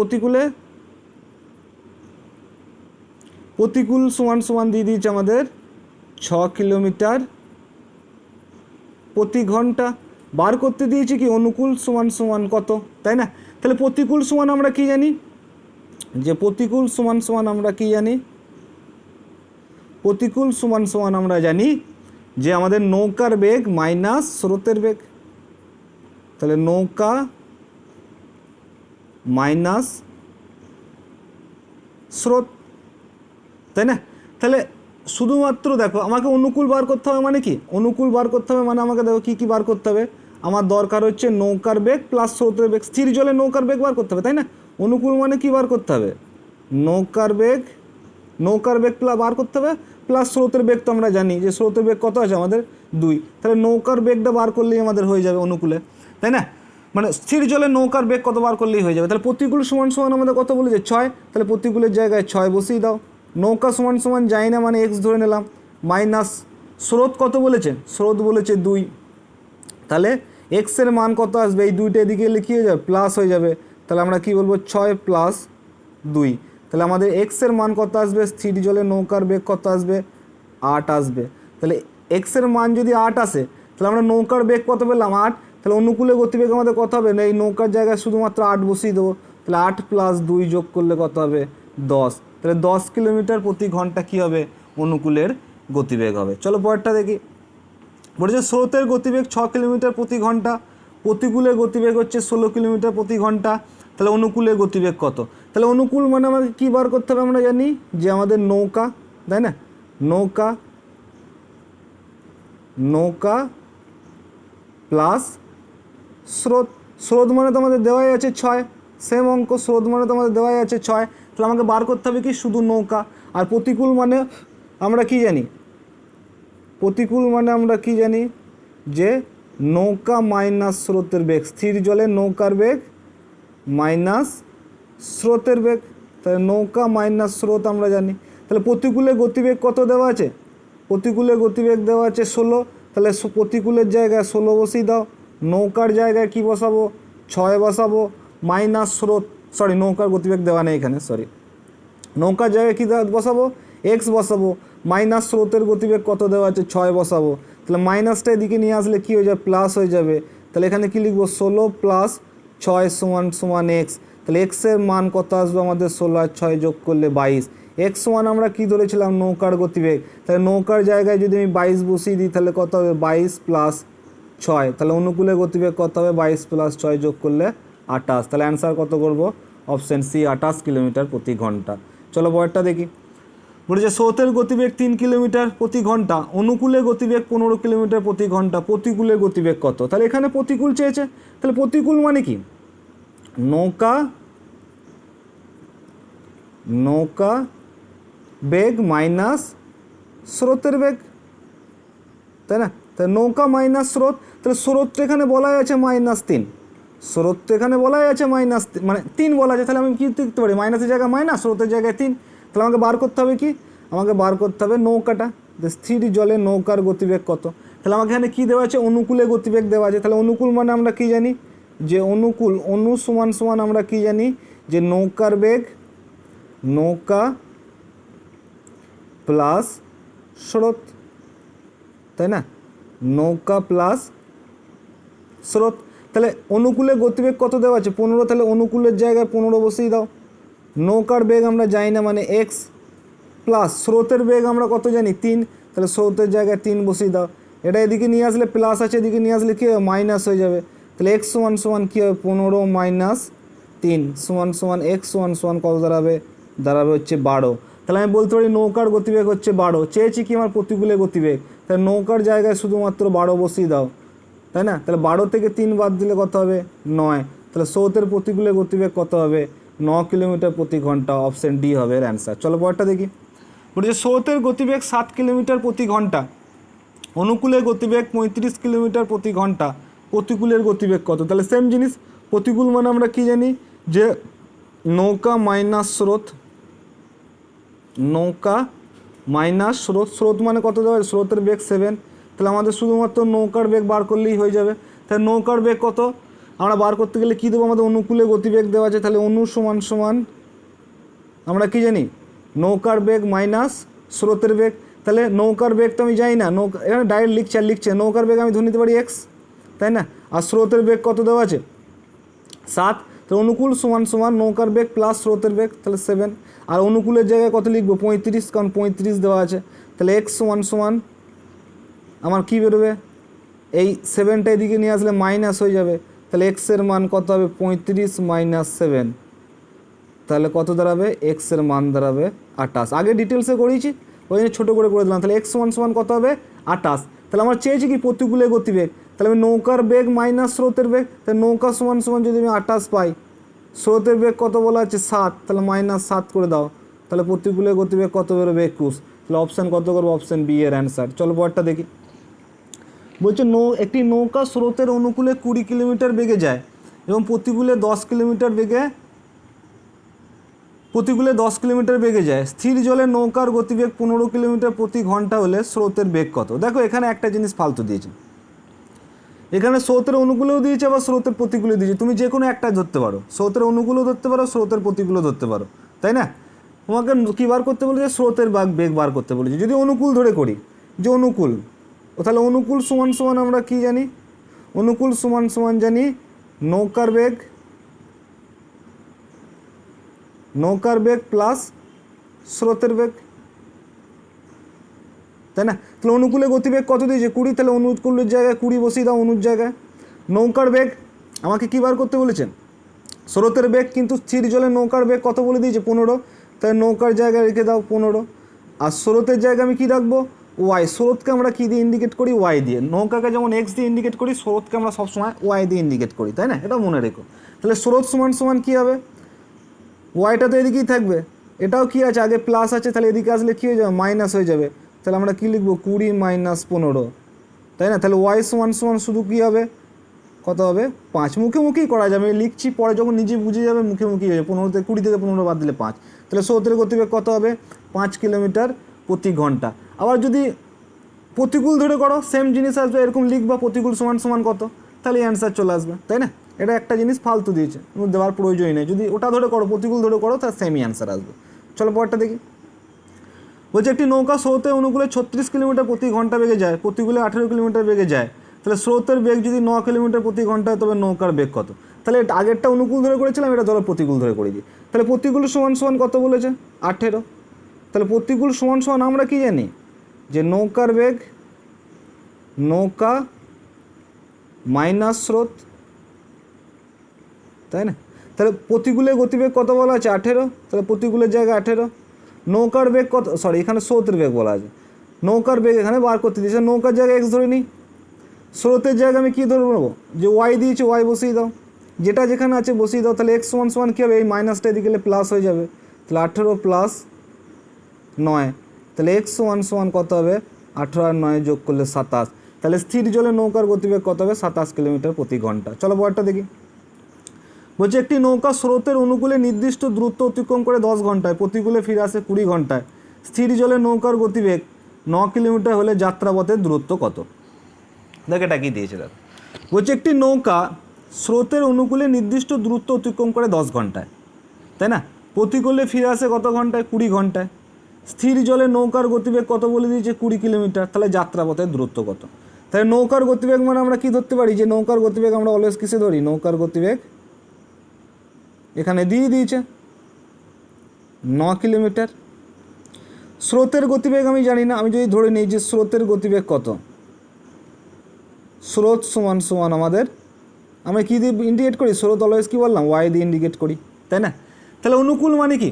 প্রতিকূল সমান সমান দিয়ে দিয়েছে আমাদের 6 কিলোমিটার প্রতি ঘন্টা। বার করতে দিয়েছে কি অনুকূল সমান সমান কত, তাই না? তাহলে প্রতিকূল সমান আমরা কি জানি? যে প্রতিকূল সমান সমান আমরা কি জানি? প্রতিকূল সমান সমান আমরা জানি যে আমাদের নৌকার বেগ মাইনাস স্রোতের বেগ। তাহলে নৌকা মাইনাস স্রোত, তাই না? তাহলে শুধুমাত্র দেখো আমাকে অনুকূল বার করতে হবে মানে কি? অনুকূল বার করতে হবে মানে আমাকে দেখো কী কী বার করতে হবে? আমার দরকার হচ্ছে নৌকার বেগ প্লাস স্রোতের বেগ, স্থির জলে নৌকার বেগ বার করতে হবে, তাই না? অনুকূল মানে কি বার করতে হবে? নৌকার বেগ বার করতে হবে প্লাস স্রোতের বেগ। তো আমরা জানি যে স্রোতের বেগ কত আছে আমাদের? 2। তাহলে নৌকার বেগটা বার করলেই আমাদের হয়ে যাবে অনুকূলে, তাই না? মানে স্থির জলে নৌকার বেগ কত বার করলেই হয়ে যাবে। তাহলে প্রতিকূল সমান সমান আমাদের কত বলেছে? 6। তাহলে প্রতিকূলের জায়গায় 6 বসিয়ে দাও। নৌকা সমান সমান যাই না মানে এক্স ধরে নিলাম, মাইনাস স্রোত কত বলেছে? স্রোত বলেছে 2। তাহলে এক্সের মান কত আসবে? এই 2টা এদিকে লিখিয়ে যাবে, প্লাস হয়ে যাবে। তাহলে আমরা কি বলবো? 6 + 2। তাহলে আমাদের এক্সের মান কত আসবে? স্থির জলে নৌকার বেগ কত আসবে? 8 আসবে। তাহলে এক্সের মান যদি 8 আসে, তাহলে আমরা নৌকার বেগ কত পেলাম? 8। তাহলে অনুকূলে গতিবেগ আমাদের কত হবে? না এই নৌকার জায়গায় শুধুমাত্র 8 বসিয়ে দেবো। তাহলে 8 + 2 যোগ করলে কত হবে? 10। তাহলে 10 কিলোমিটার প্রতি ঘন্টা কী হবে? অনুকূলের গতিবেগ হবে। চলো পরেরটা দেখি। বলেছে স্রোতের গতিবেগ 6 কিলোমিটার প্রতি ঘন্টা, প্রতিকূলের গতিবেগ হচ্ছে 16 কিলোমিটার প্রতি ঘন্টা। তাহলে অনুকূলের গতিবেগ কত? তাহলে অনুকূল মানে আমাকে কী বার করতে হবে? আমরা জানি যে আমাদের নৌকা, তাই না? নৌকা প্লাস স্রোত। স্রোত মানে তো আমাদের দেওয়াই আছে 6, সেম অঙ্ক। স্রোত মানে তো আমাদের দেওয়াই আছে 6। তাহলে আমাকে বার করতে হবে কি? শুধু নৌকা। আর প্রতিকূল মানে আমরা কি জানি? প্রতিকূল মানে আমরা কি জানি? যে নৌকা মাইনাস স্রোতের বেগ, স্থির জলে নৌকার বেগ মাইনাস স্রোতের বেগ। তাহলে নৌকা মাইনাস স্রোত আমরা জানি। তাহলে প্রতিকূলে গতিবেগ কত দেওয়া আছে? প্রতিকূলে গতিবেগ দেওয়া আছে 16। তাহলে প্রতিকূলের জায়গায় 16 বসিয়ে দাও। নৌকার জায়গায় কি বসাবো? 6 বসাবো, মাইনাস স্রোত, নৌকার গতিবেগ দেওয়া নেই এখানে, নৌকার জায়গায় কী বসাবো? এক্স বসাবো, মাইনাস স্রোতের গতিবেগ কত দেওয়া আছে? 6 বসাবো। তাহলে মাইনাসটা এদিকে নিয়ে আসলে কী হয়ে যাবে? প্লাস হয়ে যাবে। তাহলে এখানে কী লিখবো? 16 + 6 = এক্স। তাহলে এক্সের মান কত আসবে আমাদের? 16 আর 6 যোগ করলে 22। এক্স সমান আমরা কী ধরেছিলাম? নৌকার গতিবেগ। তাহলে নৌকার জায়গায় যদি আমি 22 বসিয়ে দিই তাহলে কত হবে? 22 + 6। তাহলে অনুকূলের গতিবেগ কত হবে? 22 + 6 যোগ করলে 28। তাহলে অ্যান্সার কত করব? অপশান সি 28 কিলোমিটার প্রতি ঘন্টা। চলো পরেরটা দেখি। বলেছে স্রোতের গতিবেগ 3 কিলোমিটার প্রতি ঘন্টা, অনুকূলে গতিবেগ 15 কিলোমিটার প্রতি ঘন্টা, প্রতিকূলের গতিবেগ কত? তাহলে এখানে প্রতিকূল চেয়েছে, তাহলে প্রতিকূল মানে কি? নৌকা বেগ মাইনাস স্রোতের বেগ, তাই না? তাহলে নৌকা মাইনাস স্রোত, তাহলে স্রোতটা এখানে বলাই আছে -3, স্রোতটা এখানে বলাই আছে -3 মানে 3 বলা আছে, তাহলে আমি কী লিখতে পারি? মাইনাসের জায়গায় মাইনাস, স্রোতের জায়গায় 3। তাহলে আমাকে বার করতে হবে কি? আমাকে বার করতে হবে নৌকাটা, স্থির জলে নৌকার গতিবেগ কত। তাহলে আমাকে এখানে কী দেওয়া আছে? অনুকূলে গতিবেগ দেওয়া আছে। তাহলে অনুকূল মানে আমরা কী জানি? যে অনুকূল, সমান সমান আমরা কী জানি? যে নৌকার বেগ, নৌকা প্লাস স্রোত, তাই না? নৌকা প্লাস স্রোত। তাহলে অনুকূলে গতিবেগ কত দেওয়া আছে? 15। তাহলে অনুকূলের জায়গায় 15 বসিয়ে দাও। নৌকার বেগ আমরা জানি না মানে এক্স, প্লাস স্রোতের বেগ আমরা কত জানি? 3। তাহলে স্রোতের জায়গায় 3 বসিয়ে দাও। এটা এদিকে নিয়ে আসলে প্লাস আছে, এদিকে নিয়ে আসলে কী হবে? মাইনাস হয়ে যাবে। তাহলে এক্স সমান সমান কী হবে? 15 মাইনাস 3 সমান সমান এক্স সমান সমান কত দাঁড়াবে? দাঁড়াবে হচ্ছে 12। তাহলে আমি বলতে পারি নৌকার গতিবেগ হচ্ছে 12। চেয়েছি কি আমার প্রতিকূলে গতিবেগ, তাহলে নৌকার জায়গায় শুধুমাত্র 12 বসিয়ে দাও, তাই না? তাহলে 12 থেকে 3 বাদ দিলে কত হবে? 9। তাহলে স্রোতের প্রতিকূলে গতিবেগ কত হবে? 9 কিলোমিটার প্রতি ঘন্টা। অপশান ডি হবে এর অ্যান্সার। চলো পরেরটা দেখি। বলছে স্রোতের গতিবেগ 7 কিলোমিটার প্রতি ঘন্টা, অনুকূলের গতিবেগ 35 কিলোমিটার প্রতি ঘন্টা, প্রতিকূলের গতিবেগ কত? তাহলে সেম জিনিস, প্রতিকূল মানে আমরা কি জানি? যে নৌকা মাইনাস স্রোত, নৌকা মাইনাস স্রোত, স্রোত মানে কত দেওয়া? স্রোতের বেগ 7। তাহলে আমাদের শুধুমাত্র নৌকার বেগ বার করলেই হয়ে যাবে। তাহলে নৌকার বেগ কত আমরা বার করতে গেলে কী দেবো? আমাদের অনুকূলে গতিবেগ দেওয়া আছে, তাহলে অনু সমান সমান আমরা কি জানি? নৌকার বেগ মাইনাস স্রোতের বেগ। তাহলে নৌকার বেগ তো আমি জানি না, নৌকা এখানে ডাইরেক্ট লিখছে নৌকার বেগ আমি ধরে নিতে পারি এক্স, তাই না? আর স্রোতের বেগ কত দেওয়া আছে? 7। তো অনুকূল সমান সমান নৌকার বেগ প্লাস স্রোতের বেগ, তাহলে 7। আর অনুকূলের জায়গায় কত লিখবো? 35, কারণ 35 দেওয়া আছে। তাহলে এক্স সমান সমান আমার কী বেরোবে? এই 7টা এদিকে নিয়ে আসলে মাইনাস হয়ে যাবে। তাহলে এক্সের মান কত হবে? 35 মাইনাস 7, তাহলে কত দাঁড়াবে? এক্সের মান দাঁড়াবে 28। আগে ডিটেলসে করেছি, ওই জন্য ছোটো করে দিলাম। তাহলে এক্স সমান সমান কত হবে? 28। তাহলে আমার চেয়েছি কি? প্রতিকূলে গতিবেগ। তাহলে আমি নৌকার বেগ মাইনাস স্রোতের বেগ, তাহলে নৌকা সমান সমান যদি আমি 28 পাই, স্রোতের বেগ কত বলা আছে? 7, তাহলে -7 করে দাও। তাহলে প্রতিকূলে গতিবেগ কত বেরোবে? 21। তাহলে অপশান কত করবো? অপশান বি এর অ্যান্সার। চলো পরেরটা দেখি। বলছে একটি নৌকা স্রোতের অনুকূলে 20 কিলোমিটার বেগে যায় এবং প্রতিকূলে 10 কিলোমিটার বেগে যায়। স্থির জলে নৌকার গতিবেগ 15 কিলোমিটার প্রতি ঘন্টা হলে স্রোতের বেগ কত? দেখো এখানে একটা জিনিস ফালতু দিয়েছে, এখানে স্রোতের অনুকূলেও দিয়েছে আবার স্রোতের প্রতিকূলে দিয়েছে। তুমি যে কোনো একটা ধরতে পারো, স্রোতের অনুকূলও ধরতে পারো, স্রোতের প্রতিকূলও ধরতে পারো, তাই না? তোমাকে কী বার করতে বলেছে? স্রোতের বেগ বার করতে বলেছে। যদি অনুকূল ধরে করি, যে অনুকূল, তাহলে অনুকূল সমান সমান আমরা কি জানি? অনুকূল সমান সমান জানি নৌকার বেগ প্লাস স্রোতের বেগ, তাই না? তাহলে অনুকূলে গতিবেগ কত দিয়েছে? 20। তাহলে অনুকূলের জায়গায় 20 বসিয়ে দাও অনুর জায়গায়। নৌকার বেগ আমাকে কী বার করতে বলেছেন? স্রোতের বেগ, কিন্তু স্থির জলে নৌকার বেগ কত বলে দিয়েছে? 15। তাহলে নৌকার জায়গায় রেখে দাও 15। আর স্রোতের জায়গায় আমি কী রাখবো? ওয়াই। স্রোতকে আমরা কী দিয়ে ইন্ডিকেট করি? ওয়াই দিয়ে। নৌকাকে যেমন এক্স দিয়ে ইন্ডিকেট করি, স্রোতকে আমরা সবসময় ওয়াই দিয়ে ইন্ডিকেট করি, তাই না? এটা মনে রেখো। তাহলে স্রোত সমান সমান কী হবে? ওয়াইটা তো এদিকেই থাকবে, এটাও কি আছে? আগে প্লাস আছে, তাহলে এদিকে আসলে কী হয়ে যাবে? মাইনাস হয়ে যাবে। তাহলে আমরা কী লিখবো? 20 মাইনাস 15, তাই না? তাহলে ওয়াই সমান সমান শুধু কী হবে? কত হবে? 5। মুখেই করা যাবে, আমি লিখছি, পরে যখন নিজে বুঝে যাবে মুখেই হবে। 20 থেকে 15 বাদ দিলে 5। তাহলে স্রোতের গতিবেগ কত হবে? 5 কিলোমিটার প্রতি ঘন্টা। আবার যদি প্রতিকূল ধরে করো, সেম জিনিস আসবে, এরকম লিখবা প্রতিকূল সমান সমান কত, তাহলে অ্যান্সার চলে আসবে, তাই না? এটা একটা জিনিস ফালতু দিয়েছে, দেওয়ার প্রয়োজনই নেই। যদি ওটা ধরে করো, প্রতিকূল ধরে করো, তার সেমই অ্যান্সার আসবে। চলো পরেরটা দেখি। বলছে একটি নৌকা স্রোতের অনুকূলে 36 কিলোমিটার প্রতি ঘন্টা বেগে যায়, প্রতিকূলে 18 কিলোমিটার বেগে যায়। তাহলে স্রোতের বেগ যদি 9 কিলোমিটার প্রতি ঘন্টা হয়, তবে নৌকার বেগ কত? তাহলে আগেরটা অনুকূল ধরে করেছিলাম, এটা ধরো প্রতিকূল ধরে করে দিই। তাহলে প্রতিকূল সমান সমান কত বলেছে? 18। তাহলে প্রতিকূল সমান সমান আমরা কি জানি? যে নৌকার বেগ, নৌকা মাইনাস স্রোত, তাই না? তাহলে প্রতিকূলের গতিবেগ কত বলা আছে? 18। তাহলে প্রতিকূলের জায়গায় 18, নৌকার বেগ কত, সরি এখানে স্রোতের বেগ বলা আছে, নৌকার বেগ এখানে বার করতে দিয়েছে, নৌকার জায়গায় এক্স ধরে নিই, স্রোতের জায়গায় আমি কী ধরে নেবো, যে ওয়াই দিয়েছে ওয়াই বসিয়ে দাও, যেটা যেখানে আছে বসিয়ে দাও, তাহলে এক্স সমান সমান কী হবে, এই মাইনাসটা এদিকে গেলে প্লাস হয়ে যাবে, তাহলে 18 প্লাস 9, তাহলে এক্স সমান সমান কত হবে, 18 আর 9 যোগ করলে 27, তাহলে স্থির জলে নৌকার গতিবেগ কত হবে, 27 কিলোমিটার প্রতি ঘন্টা। চলো পরেরটা দেখি, বলছে একটি নৌকা স্রোতের অনুকূলে নির্দিষ্ট দূরত্ব অতিক্রম করে 10 ঘন্টায়, প্রতিকূলে ফিরে আসে 20 ঘন্টায়, স্থির জলে নৌকার গতিবেগ 9 কিলোমিটার হলে যাত্রাপথের দূরত্ব কত? দেখ এটা কি দিয়েছে, দেখ বলছে একটি নৌকা স্রোতের অনুকূলে নির্দিষ্ট দূরত্ব অতিক্রম করে 10 ঘন্টায়, তাই না, প্রতিকূলে ফিরে আসে কত ঘন্টায়, 20 ঘন্টায়, স্থির জলে নৌকার গতিবেগ কত বলে দিয়েছে, 20 কিলোমিটার, তাহলে যাত্রাপথের দূরত্ব কত? তাহলে নৌকার গতিবেগ মানে আমরা কি ধরতে পারি, যে নৌকার গতিবেগ আমরা অলওয়েজ কিসে ধরি, নৌকার গতিবেগ এখানে দিয়ে দিয়েছে 9 কিলোমিটার। স্রোতের গতিবেগ আমি জানি না, আমি যদি ধরে নিই যে স্রোতের গতিবেগ কত, স্রোত সমান সমান আমাদের, আমরা কী দিয়ে ইন্ডিকেট করি, স্রোত অলওয়েজ কী বললাম, ওয়াই দিয়ে ইন্ডিকেট করি, তাই না। তাহলে অনুকূল মানে কি,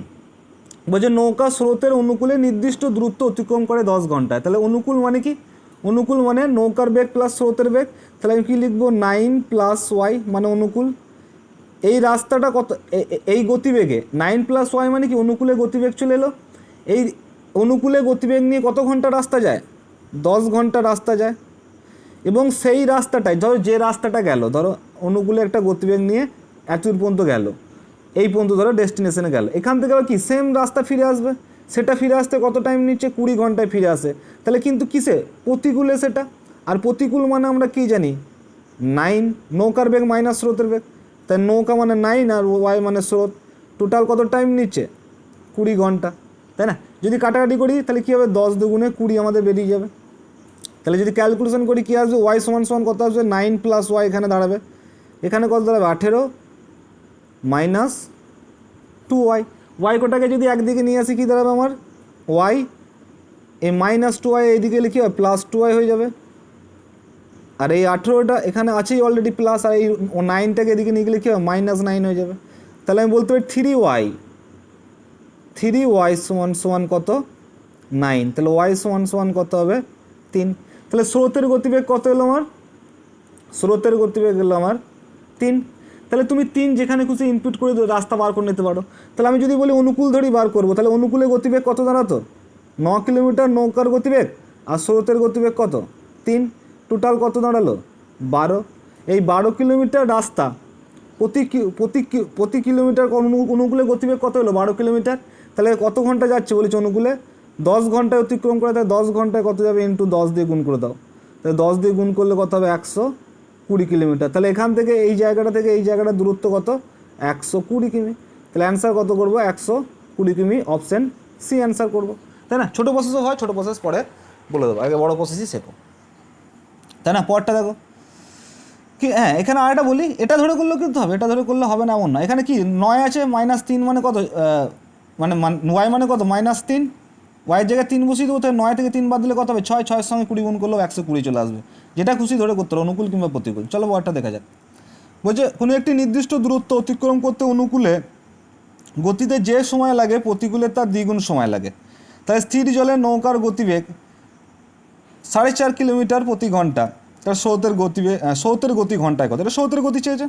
বলছে নৌকা স্রোতের অনুকূলে নির্দিষ্ট দূরত্ব অতিক্রম করে 10 ঘন্টায়, তাহলে অনুকূল মানে কি, অনুকূল মানে নৌকার বেগ প্লাস স্রোতের বেগ, তাহলে আমি কী লিখবো, 9 প্লাস ওয়াই মানে অনুকূল। এই রাস্তাটা কত, এই গতিবেগে 9 প্লাস ওয়াই মানে কি, অনুকূলে গতিবেগ চলে এলো, এই অনুকূলে গতিবেগ নিয়ে কত ঘন্টা রাস্তা যায়, 10 ঘন্টা রাস্তা যায়, এবং সেই রাস্তাটাই ধরো, যে রাস্তাটা গেল, ধরো অনুকূলে একটা গতিবেগ নিয়ে এতদূর পর্যন্ত গেল, এই পর্যন্ত ধরো ডেস্টিনেশনে গেল, এখান থেকে আবার কি সেম রাস্তা ফিরে আসবে, সেটা ফিরে আসতে কত টাইম নিচ্ছে, 20 ঘন্টায় ফিরে আসে, তাহলে কিন্তু কিসে, প্রতিকূলে সেটা, আর প্রতিকূল মানে আমরা কি জানি 9, নৌকার বেগ মাইনাস স্রোতের বেগ, তাই নৌকা মানে 9 আর ওয়াই মানে স্রোত, টোটাল কত টাইম নিচ্ছে, 20 ঘন্টা, তাই না। যদি কাটাকাটি করি তাহলে কী হবে, 10 দুগুণে 20 আমাদের বেরিয়ে যাবে, তাহলে যদি ক্যালকুলেশন করি কী আসবে, ওয়াই সমান সমান কত আসবে, 9 প্লাস ওয়াই এখানে দাঁড়াবে, এখানে কত দাঁড়াবে, 18 মাইনাস 2y, ওয়াই কোটাকে যদি একদিকে নিয়ে আসি কী দাঁড়াবে আমার, ওয়াই, এই মাইনাস 2y এইদিকে লিখি হয় প্লাস 2y হয়ে যাবে, আর এই 18টা এখানে আছেই অলরেডি প্লাস, আর এই 9টাকে এদিকে নিয়ে গেলে কী হবে, মাইনাস 9 হয়ে যাবে, তাহলে আমি বলতে পারি 3y সমান সমান কত, 9, তাহলে ওয়াই সমান সমান কত হবে, 3, তাহলে স্রোতের গতিবেগ কত এলো আমার, স্রোতের গতিবেগ এলো আমার 3, তাহলে তুমি 3 যেখানে খুশি ইনপুট করে রাস্তা বার করে নিতে পারো। তাহলে আমি যদি বলি অনুকূল ধরেই বার করবো, তাহলে অনুকূলে গতিবেগ কত দাঁড়াতো, 9 কিলোমিটার নৌকার গতিবেগ, আর স্রোতের গতিবেগ কত, 3, টোটাল কত দাঁড়ালো, 12, এই 12 কিলোমিটার রাস্তা প্রতি কিলোমিটার অনুকূলে গতিবেগ কত হলো, 12 কিলোমিটার, তাহলে কত ঘন্টা যাচ্ছে বলেছে অনুকূলে, 10 ঘন্টায় অতিক্রম করে, তাহলে 10 ঘন্টায় কত যাবে, ইন্টু 10 দিয়ে গুণ করে দাও, তাহলে 10 দিয়ে গুণ করলে কত হবে, 120 কিলোমিটার, তাহলে এখান থেকে এই জায়গাটা থেকে এই জায়গাটার দূরত্ব কত, 120 কিমি, তাহলে অ্যান্সার কত করবো, 120 কিমি, অপশান সি অ্যান্সার করবো, তাই না। ছোটো প্রসেসও হয়, ছোটো প্রসেস পরে বলে দেবো, আগে বড়ো প্রসেসই শেখো, তাই না। পরটা দেখো কি, হ্যাঁ এখানে আরেকটা বলি, এটা ধরে করলেও কিন্তু হবে, এটা ধরে করলে হবে না এমন না, এখানে কি 9 আছে, -3 মানে কত, মানে ওয়াই মানে কত, -3, ওয়াইয়ের জায়গায় 3 বসিয়ে দেবো, তাহলে 9 থেকে 3 বাদ দিলে কত হবে, 6, 6-এর সঙ্গে 20 গুণ করলেও 120 চলে আসবে, যেটা খুশি ধরে করতে হবে, অনুকূল কিংবা প্রতিকূল। চলো ওয়ার্ডটা দেখা যাক, বলছে কোনো একটি নির্দিষ্ট দূরত্ব অতিক্রম করতে অনুকূলে গতিতে যে সময় লাগে, প্রতিকূলে তার দ্বিগুণ সময় লাগে, তাই স্থির জলে নৌকার গতিবেগ 4.5 কিলোমিটার প্রতি ঘন্টা, তার স্রোতের গতি ঘন্টায় কত, এটা স্রোতের গতি চেয়েছে,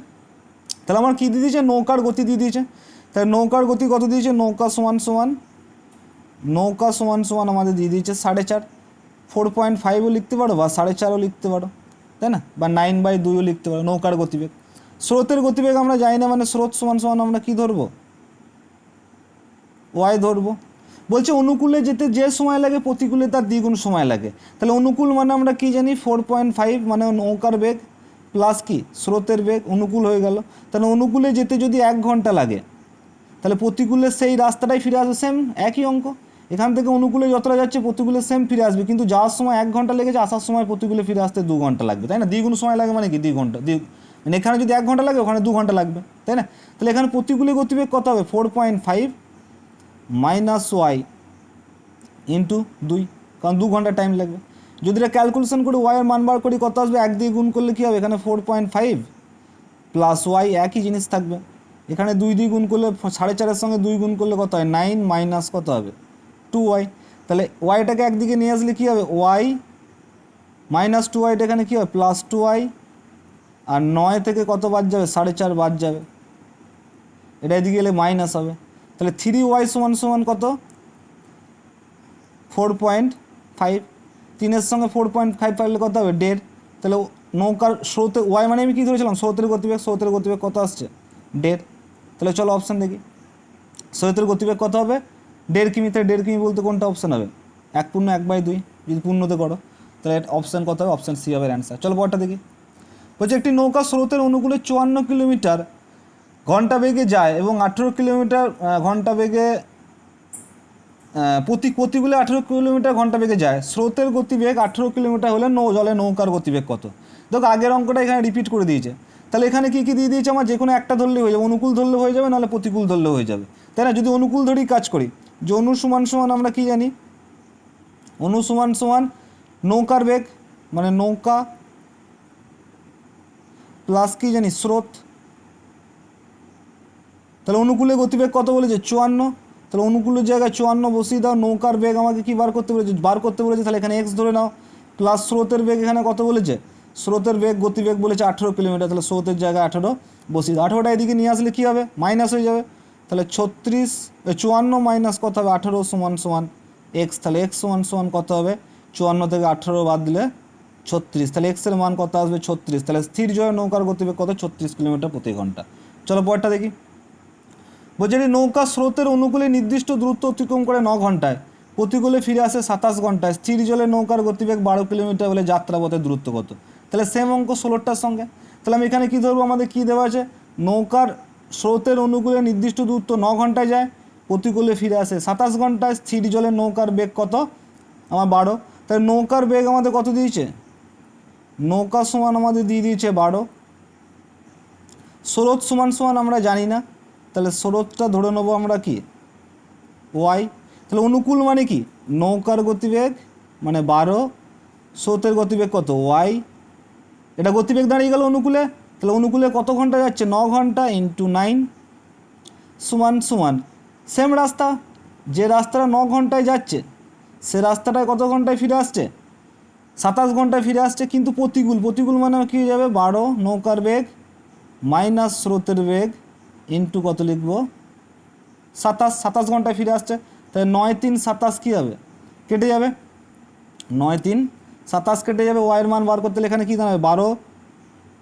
তাহলে আমার কী দিয়ে দিয়েছে, নৌকার গতি দিয়ে দিয়েছে, তাই নৌকার গতি কত দিয়েছে, নৌকা সমান সমান আমাদের দিয়ে দিয়েছে 4.5, 4.5ও লিখতে পারো বা 4.5ও লিখতে পারো, তাই না, বা 9/2ও লিখতে পারো, নৌকার গতিবেগ। স্রোতের গতিবেগ আমরা জানি না, মানে স্রোত সমান সমান আমরা কী ধরবো, ওয়াই ধরবো। বলছে অনুকূলে যেতে যে সময় লাগে, প্রতিকূলে তার দ্বিগুণ সময় লাগে, তাহলে অনুকূল মানে আমরা কি জানি, 4.5 মানে নৌকার বেগ প্লাস কি স্রোতের বেগ, অনুকূল হয়ে গেল, তাহলে অনুকূলে যেতে যদি 1 ঘন্টা লাগে, তাহলে প্রতিকূলে সেই রাস্তাটাই ফিরে আসবে, সেম একই অঙ্ক, এখান থেকে অনুকূলে যতটা যাচ্ছে প্রতিকূলে সেম ফিরে আসবে, কিন্তু যাওয়ার সময় 1 ঘন্টা লেগেছে, আসার সময় প্রতিকূলে ফিরে আসতে 2 ঘন্টা লাগবে, তাই না, দ্বিগুণ সময় লাগে মানে কি, 2 ঘন্টা, মানে এখানে যদি 1 ঘন্টা লাগে ওখানে 2 ঘন্টা লাগবে, তাই না। তাহলে এখানে প্রতিকূলে গতিবেগ কত হবে, 4.5 মাইনাস ওয়াই ইন্টু 2, কারণ 2 ঘন্টা টাইম লাগবে। যদি এটা ক্যালকুলেশন করে ওয়াইয়ের মান বার করি কত আসবে, 1 দিয়ে গুণ করলে কী হবে, এখানে 4.5 প্লাস ওয়াই একই জিনিস থাকবে, এখানে 2 দিয়ে গুণ করলে 4.5-এর সঙ্গে 2 গুণ করলে কত হয়, 9 মাইনাস কত হবে 2y, তাহলে ওয়াইটাকে একদিকে নিয়ে আসলে কী হবে, ওয়াই মাইনাস 2y এখানে কী হবে প্লাস 2y, আর 9 থেকে কত বাদ যাবে 4.5 বাদ যাবে, এটা এদিকে এলে মাইনাস হবে। তাহলে 3y সমান সমান কত 4.5, 3-এর সঙ্গে 4.5 পারলে কত হবে 1.5। তাহলে নৌকার স্রোতে ওয়াই মানে আমি কী ধরেছিলাম স্রোতের গতিবেগ, স্রোতের গতিবেগ কত আসছে 1.5। তাহলে চলো অপশান দেখি, স্রোতের গতিবেগ কত হবে 1.5 কিমি, তাহলে 1.5 কিমি বলতে কোনটা অপশান হবে 1/1/2, যদি পূর্ণতে করো তাহলে অপশান কত হবে, অপশান সি হবে অ্যান্সার। চলো পরটা দেখি, বলছে একটি নৌকা স্রোতের অনুকূলে 54 কিলোমিটার ঘন্টা বেগে যায় এবং 18 কিলোমিটার ঘন্টা বেগে প্রতিকূলে 18 কিলোমিটার ঘন্টা বেগে যায়, স্রোতের গতিবেগ 18 কিলোমিটার হলে জলে নৌকার গতিবেগ কত। দেখো আগের অঙ্কটা এখানে রিপিট করে দিয়েছে, তাহলে এখানে কী কী দিয়ে দিয়েছে আমার, যে কোনো একটা ধরলে হয়ে যাবে, অনুকূল ধরলে হয়ে যাবে, নাহলে প্রতিকূল ধরলে হয়ে যাবে, তাই না। যদি অনুকূল ধরেই কাজ করি, যে অনু সমান সমান আমরা কী জানি, অনু সমান সমান নৌকার বেগ মানে নৌকা প্লাস কী জানি স্রোত, তাহলে অনুকূলে গতিবেগ কত বলেছে 54, তাহলে অনুকূলের জায়গায় 54 বসিয়ে দাও, নৌকার বেগ আমাকে কি বার করতে বলেছে, তাহলে এখানে এক্স ধরে নাও, প্লাস স্রোতের বেগ এখানে কত বলেছে, স্রোতের বেগ গতিবেগ বলেছে 18 কিলোমিটার, তাহলে স্রোতের জায়গায় 18 বসিয়ে দাও, 18টা এদিকে নিয়ে আসলে কী হবে মাইনাস হয়ে যাবে, তাহলে 54 মাইনাস কত হবে 18 সমান সমান এক্স, তাহলে এক্স সমান সমান কত হবে 54 থেকে 18 বাদ দিলে 36, তাহলে এক্সের মান কত আসবে 36, তাহলে স্থির জয়ে নৌকার গতিবেগ কত 36 কিলোমিটার প্রতি ঘন্টা। চলো পরেরটা দেখি, বলছে নৌকা স্রোতের অনুকূলে নির্দিষ্ট দূরত্ব অতিক্রম করে 9 ঘন্টায়, প্রতিকূলে ফিরে আসে 27 ঘন্টায়, স্থির জলে নৌকার গতিবেগ 12 কিলোমিটার হলে যাত্রাপথের দূরত্ব কত। তাহলে সেম অঙ্ক 16টার সঙ্গে, তাহলে আমি এখানে কী ধরবো, আমাদের কী দেওয়া আছে, নৌকার স্রোতের অনুকূলে নির্দিষ্ট দূরত্ব 9 ঘন্টায় যায়, প্রতিকূলে ফিরে আসে 27 ঘন্টায়, স্থির জলে নৌকার বেগ কত আমার 12, তাহলে নৌকার বেগ আমাদের কত দিয়েছে, নৌকা সমান আমাদের দিয়ে দিয়েছে 12, স্রোত সমান সমান আমরা জানি না, তাহলে স্রোতটা ধরে নেবো আমরা কি ওয়াই, তাহলে অনুকূল মানে কি নৌকার গতিবেগ মানে 12, স্রোতের গতিবেগ কত ওয়াই, এটা গতিবেগ দাঁড়িয়ে গেল অনুকূলে, তাহলে অনুকূলে কত ঘন্টা যাচ্ছে 9 ঘন্টা ইন্টু 9 সমান সমান সেম রাস্তা, যে রাস্তাটা 9 ঘন্টায় যাচ্ছে সে রাস্তাটায় কত ঘন্টায় ফিরে আসছে 27 ঘন্টায় ফিরে আসছে, কিন্তু প্রতিকূল মানে কী হয়ে যাবে 12 নৌকার বেগ মাইনাস স্রোতের বেগ ইন্টু কত লিখব 27 ঘন্টায় ফিরে আসছে, তাহলে 9×3 27 কী হবে কেটে যাবে, 9×3 27 কেটে যাবে, ওয়াইয়ের মান বার করতে হলে এখানে কী দাঁড়াবে 12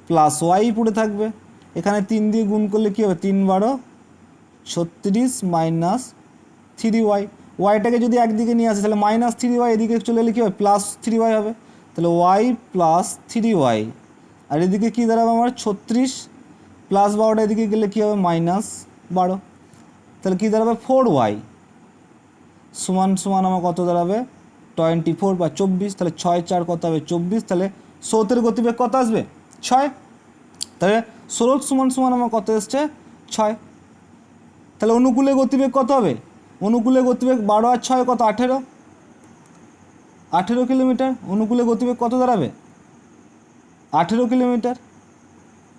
প্লাস ওয়াই পড়ে থাকবে, এখানে 3 দিয়ে গুণ করলে কী হবে 3×12 36 মাইনাস 3y, ওয়াইটাকে যদি একদিকে নিয়ে আসে তাহলে মাইনাস 3y, এদিকে চলে এলে কী হবে প্লাস 3y হবে, তাহলে ওয়াই প্লাস 3y, আর এদিকে কী দাঁড়াবে আমার 36 প্লাস 12টা এদিকে গেলে কী হবে মাইনাস 12, তাহলে কী দাঁড়াবে 4y সমান সমান আমার কত দাঁড়াবে 24 বা 24, তাহলে 6×4 কত হবে 24, তাহলে স্রোতের গতিবেগ কত আসবে 6, তাহলে স্রোত সমান সমান আমার কত এসছে 6, তাহলে অনুকূলে গতিবেগ কত হবে, অনুকূলে গতিবেগ 12 আর 6 কত 18 কিলোমিটার, অনুকূলে গতিবেগ কত দাঁড়াবে 18 কিলোমিটার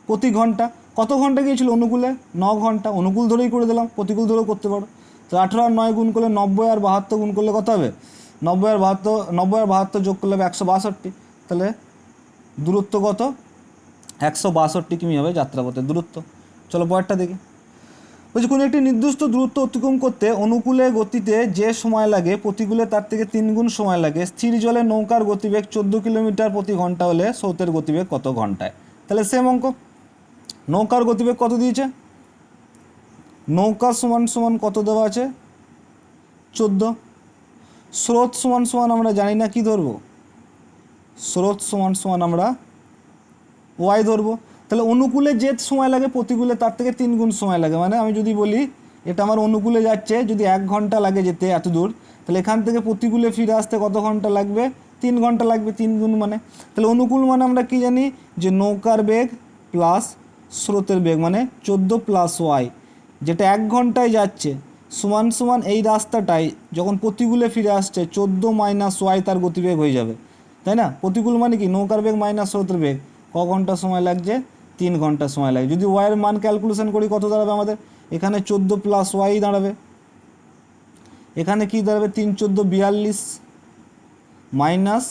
প্রতি ঘন্টা, কত ঘন্টা গিয়েছিল অনুকূলে 9 ঘন্টা, অনুকূল ধরেই করে দিলাম, প্রতিকূল ধরেও করতে পারো, তো 18 আর 9 গুণ করলে 90 আর 72 গুণ করলে কত হবে 90 আর 72 যোগ করলে হবে 162, তাহলে দূরত্ব কত 162 কিমি হবে যাত্রাপথের দূরত্ব। চলো পরেরটা দেখি, বলছি কোনো একটি নির্দিষ্ট দূরত্ব অতিক্রম করতে অনুকূলে গতিতে যে সময় লাগে প্রতিকূলে তার থেকে 3 গুণ সময় লাগে, স্থির জলে নৌকার গতিবেগ 14 কিলোমিটার প্রতি ঘন্টা হলে স্রোতের গতিবেগ কত ঘন্টায়। তাহলে সেম অঙ্ক, নৌকার গতিবেগ কত দিয়েছে, নৌকা সমান সমান কত দেওয়া আছে 14, স্রোত সমান সমান আমরা জানি না কি ধরবো, স্রোত সমান সমান আমরা ওয়াই ধরবো, তাহলে অনুকূলে যে সময় লাগে প্রতিকূলে তার থেকে 3 গুণ সময় লাগে, মানে আমি যদি বলি এটা আমার অনুকূলে যাচ্ছে যদি 1 ঘন্টা লাগে যেতে এত দূর, তাহলে এখান থেকে প্রতিকূলে ফিরে আসতে কত ঘন্টা লাগবে 3 ঘন্টা লাগবে, 3 গুণ মানে, তাহলে অনুকূল মানে আমরা কি জানি যে নৌকার বেগ প্লাস স্রোতের বেগ মানে 14 প্লাস ওয়াই, যেটা 1 ঘন্টায় যাচ্ছে সমান সমান এই রাস্তাটাই যখন প্রতিকূলে ফিরে আসছে 14 মাইনাস ওয়াই তার গতিবেগ হয়ে যাবে, তাই না। প্রতিকূল মানে কি নৌকার বেগ মাইনাস স্রোতের বেগ, ক ঘন্টা সময় লাগছে 3 ঘন্টা সময় লাগে, যদি ওয়াইয়ের মান ক্যালকুলেশন করি কত দাঁড়াবে আমাদের এখানে 14 প্লাস ওয়াই দাঁড়াবে, এখানে কি দাঁড়াবে 3 14 42 মাইনাস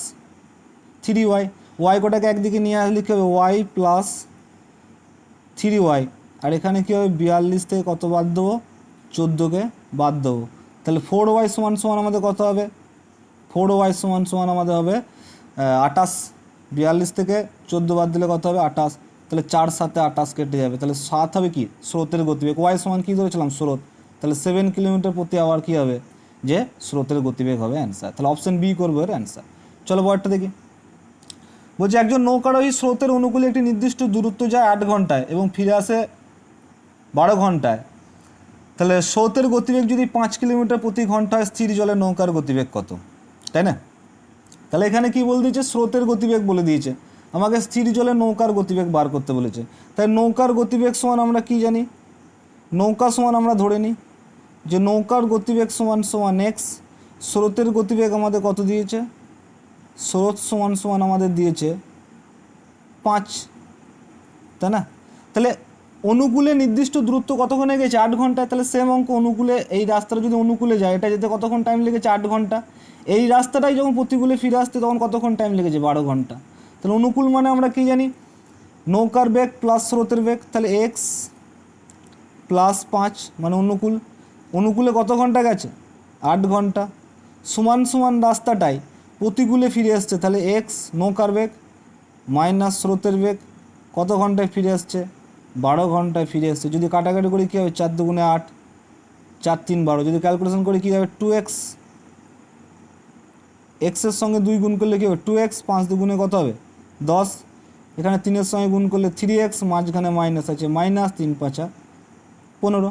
3y, ওয়াই কোটাকে একদিকে নিয়ে আসলে কী হবে ওয়াই প্লাস 3y, আর এখানে কী হবে 42 থেকে কত বাদ দেবো 14কে বাদ দেবো, তাহলে 4y সমান সমান আমাদের কত হবে 4y সমান সমান আমাদের হবে 28, 42 থেকে 14 বাদ দিলে কত হবে 28, তাহলে 4 7 28 কেটে যাবে, তাহলে 7 হবে কি স্রোতের গতিবেগ, ওয়াই সমান কী ধরেছিলাম স্রোত, তাহলে 7 কিলোমিটার প্রতি আওয়ার কী হবে যে স্রোতের গতিবেগ হবে অ্যান্সার, তাহলে অপশন বি করবো এর অ্যান্সার। চলো পরেরটা দেখি, বলছে একজন নৌকারোহী স্রোতের অনুকূলে একটি নির্দিষ্ট দূরত্ব যায় 8 ঘন্টায় এবং ফিরে আসে 12 ঘন্টায়, তাহলে স্রোতের গতিবেগ যদি 5 কিলোমিটার প্রতি ঘন্টায় স্থির জলে নৌকার গতিবেগ কত, তাই না? তাহলে এখানে কি বলে দিয়েছে স্রোতের গতিবেগ বলে দিয়েছে, আমাকে স্থির জলে নৌকার গতিবেগ বার করতে বলেছে, তাই নৌকার গতিবেগ সমান আমরা কি জানি, নৌকা সমান আমরা ধরে নিই যে নৌকার গতিবেগ সমান সমান এক্স, স্রোতের গতিবেগ আমাদের কত দিয়েছে, স্রোত সমান সমান আমাদের দিয়েছে 5, তাই না? তাহলে অনুকূলে নির্দিষ্ট দূরত্ব কতক্ষণে গেছে 8 ঘন্টায়, তাহলে সেম অঙ্ক অনুকূলে এই রাস্তাটা যদি অনুকূলে যায় এটা যেতে কতক্ষণ টাইম লেগেছে 8 ঘন্টা, এই রাস্তাটাই যখন প্রতিকূলে ফিরে আসতে তখন কতক্ষণ টাইম লেগেছে 12 ঘন্টা, তাহলে অনুকূল মানে আমরা কি জানি নৌকার বেগ প্লাস স্রোতের বেগ, তাহলে এক্স প্লাস 5 মানে অনুকূল, অনুকূলে কত ঘন্টা গেছে 8 ঘন্টা, সমান সমান রাস্তাটাই প্রতিকূলে ফিরে আসছে, তাহলে এক্স নৌকার বেগ মাইনাস স্রোতের বেগ কত ঘন্টায় ফিরে আসছে 12 ঘন্টায় ফিরে আসছে, যদি কাটাকাটি করি কী হবে 4 2 8 4 3 12, যদি ক্যালকুলেশন করি কী হবে 2x, এক্সের সঙ্গে 2 গুণ করলে কী হবে 2x, 5 2 কত হবে 10, এখানে 3-এর সঙ্গে গুণ করলে 3x, মাঝখানে মাইনাস আছে মাইনাস 3 5 15,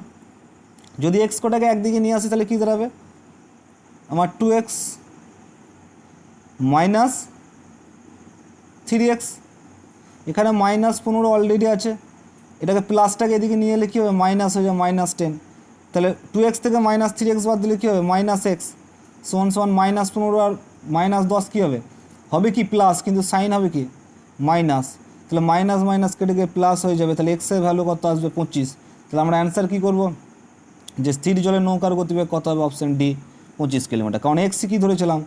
যদি এক্স কোটাকে একদিকে নিয়ে আসি তাহলে কী দাঁড়াবে আমার 2x মাইনাস 3x, এখানে মাইনাস 15 অলরেডি আছে, এটাকে প্লাসটাকে এদিকে নিয়ে এলে কী হবে মাইনাস হয়ে যাবে -10, তাহলে 2x থেকে মাইনাস 3x বাদ দিলে কী হবে -x সমান সমান -15 আর -10 কী হবে হবে কি প্লাস, কিন্তু সাইন হবে কি মাইনাস, তাহলে মাইনাস মাইনাস কেটে গিয়ে প্লাস হয়ে যাবে, তাহলে এক্সের ভ্যালু কত আসবে 25, তাহলে আমরা অ্যান্সার কী করব যে স্থির জলের নৌকার গতিবেগ কত হবে অপশন ডি 25 কিলোমিটার, কারণ এক্সই কী ধরেছিলাম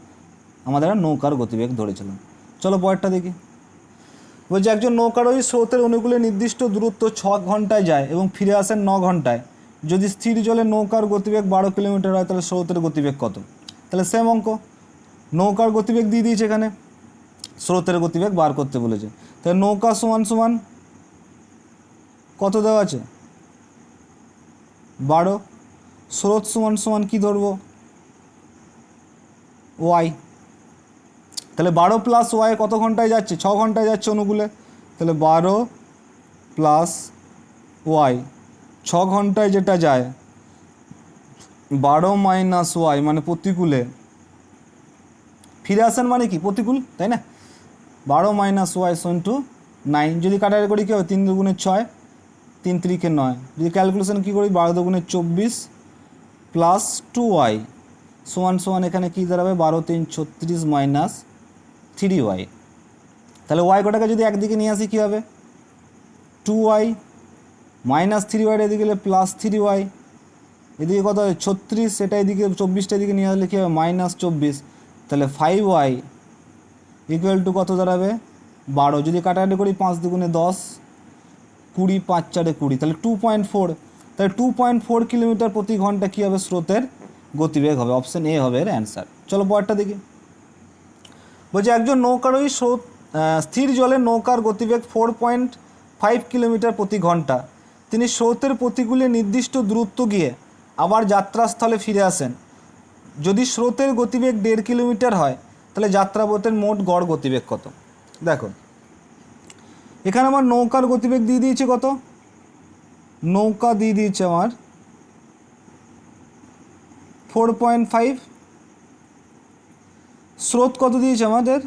আমাদের নৌকার গতিবেগ ধরেছিলাম। চলো পরেরটা দেখি, বলছে একজন নৌকারোহী স্রোতের অনুকূলে নির্দিষ্ট দূরত্ব 6 ঘন্টায় যায় এবং ফিরে আসেন 9 ঘন্টায়, যদি স্থির জলে নৌকার গতিবেগ 12 কিলোমিটার হয় তাহলে স্রোতের গতিবেগ কত, তাহলে সেম অঙ্ক, নৌকার গতিবেগ দিয়ে দিয়েছে এখানে, স্রোতের গতিবেগ বার করতে বলেছে, তাহলে নৌকা সমান সমান কত দেওয়া আছে 12, স্রোত সমান সমান কী ধরবো ওয়াই, তাহলে 12 প্লাস ওয়াই কত ঘন্টায় যাচ্ছে 6 ঘন্টায় যাচ্ছে অনুকূলে, তাহলে 12 প্লাস ওয়াই 6 ঘন্টায় যেটা যায় 12 মাইনাস ওয়াই মানে প্রতিকূলে ফিরে আসেন মানে কি প্রতিকূল, তাই না? 12 মাইনাস ওয়াই সমান টু 9, যদি কাটাকাটি করি কী হবে 3 2 6 3 3 9, যদি ক্যালকুলেশন কী করি 12 2 24 প্লাস 2y সমান সমান এখানে কী দাঁড়াবে 12 3 36 মাইনাস 3y, তাহলে ওয়াই কোটাকে যদি একদিকে নিয়ে আসি কী হবে 2y মাইনাস 3y এদিকে গেলে প্লাস 3y, এদিকে কত হবে 36, সেটা এদিকে 24টা এদিকে নিয়ে আসলে কী হবে -24, তাহলে 5y ইকুয়াল টু কত দাঁড়াবে 12, যদি কাটাকাটি করি 5 2 10 20 5 4 20, তাহলে 2.4, তাহলে 2.4 কিলোমিটার প্রতি ঘন্টা কী হবে স্রোতের গতিবেগ হবে, অপশন এ হবে এর অ্যান্সার। চলো পরেরটা দেখি, বলছে একজন নৌকারোহী স্রোত স্থির জলে নৌকার গতিবেগ 4.5 কিলোমিটার প্রতি ঘন্টা, তিনি স্রোতের প্রতিকূলে নির্দিষ্ট দূরত্ব গিয়ে আবার যাত্রাস্থলে ফিরে আসেন, যদি স্রোতের গতিবেগ 1.5 কিলোমিটার হয় তাহলে যাত্রাপথের মোট গড় গতিবেগ কত, দেখো এখানে আমার নৌকার গতিবেগ দিয়ে দিয়েছে কত, নৌকা দিয়ে দিয়েছে আমার 4.5, স্রোত কত দিয়েছে আমাদের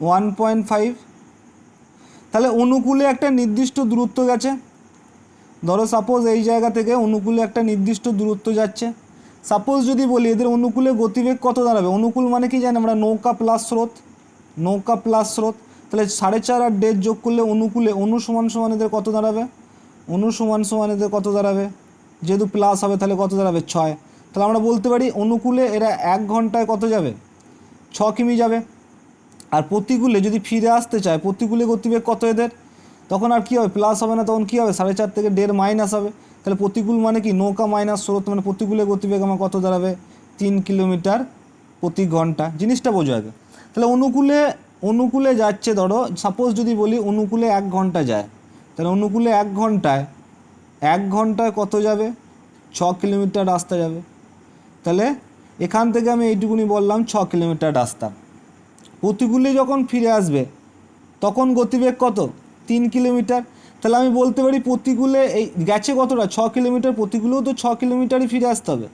1.5, তাহলে অনুকূলে একটা নির্দিষ্ট দূরত্ব গেছে, ধরো সাপোজ এই জায়গা থেকে অনুকূলে একটা নির্দিষ্ট দূরত্ব যাচ্ছে, সাপোজ যদি বলি এদের অনুকূলে গতিবেগ কত দাঁড়াবে, অনুকূল মানে কি জানি আমরা নৌকা প্লাস স্রোত, নৌকা প্লাস স্রোত, তাহলে 4.5 আর 1.5 যোগ করলে অনুকূলে অনু সমান সমান এদের কত দাঁড়াবে, অনু সমান সমান এদের কত দাঁড়াবে যেহেতু প্লাস হবে তাহলে কত দাঁড়াবে 6। তাহলে আমরা বলতে পারি অনুকূলে এরা 1 ঘন্টায় কত যাবে 6 কিমি যাবে। আর প্রতিকূলে যদি ফিরে আসতে চায়, প্রতিকূলে গতিবেগ কত এদের, তখন আর কী হবে, প্লাস হবে না, তখন কী হবে 4.5 থেকে 1.5 মাইনাস হবে। তাহলে প্রতিকূল মানে কি নৌকা মাইনাস স্রোত, মানে প্রতিকূলে গতিবেগ আমার কত দাঁড়াবে 3 কিলোমিটার প্রতি ঘন্টা। জিনিসটা বোঝো আগে। তাহলে অনুকূলে যাচ্ছে, ধরো সাপোজ যদি বলি অনুকূলে 1 ঘন্টা যায়, তাহলে অনুকূলে 1 ঘন্টায় কত যাবে 6 কিলোমিটার রাস্তা যাবে। তাহলে এখান থেকে আমি এইটুকুনি বললাম 6 কিলোমিটার রাস্তা। প্রতিকূলে যখন ফিরে আসবে তখন গতিবেগ কত 3 কিলোমিটার। তাহলে আমি বলতে পারি প্রতিকূলে এই গেছে কতটা 6 কিলোমিটার, প্রতিকূলেও তো 6 কিলোমিটারই ফিরে আসতে হবে,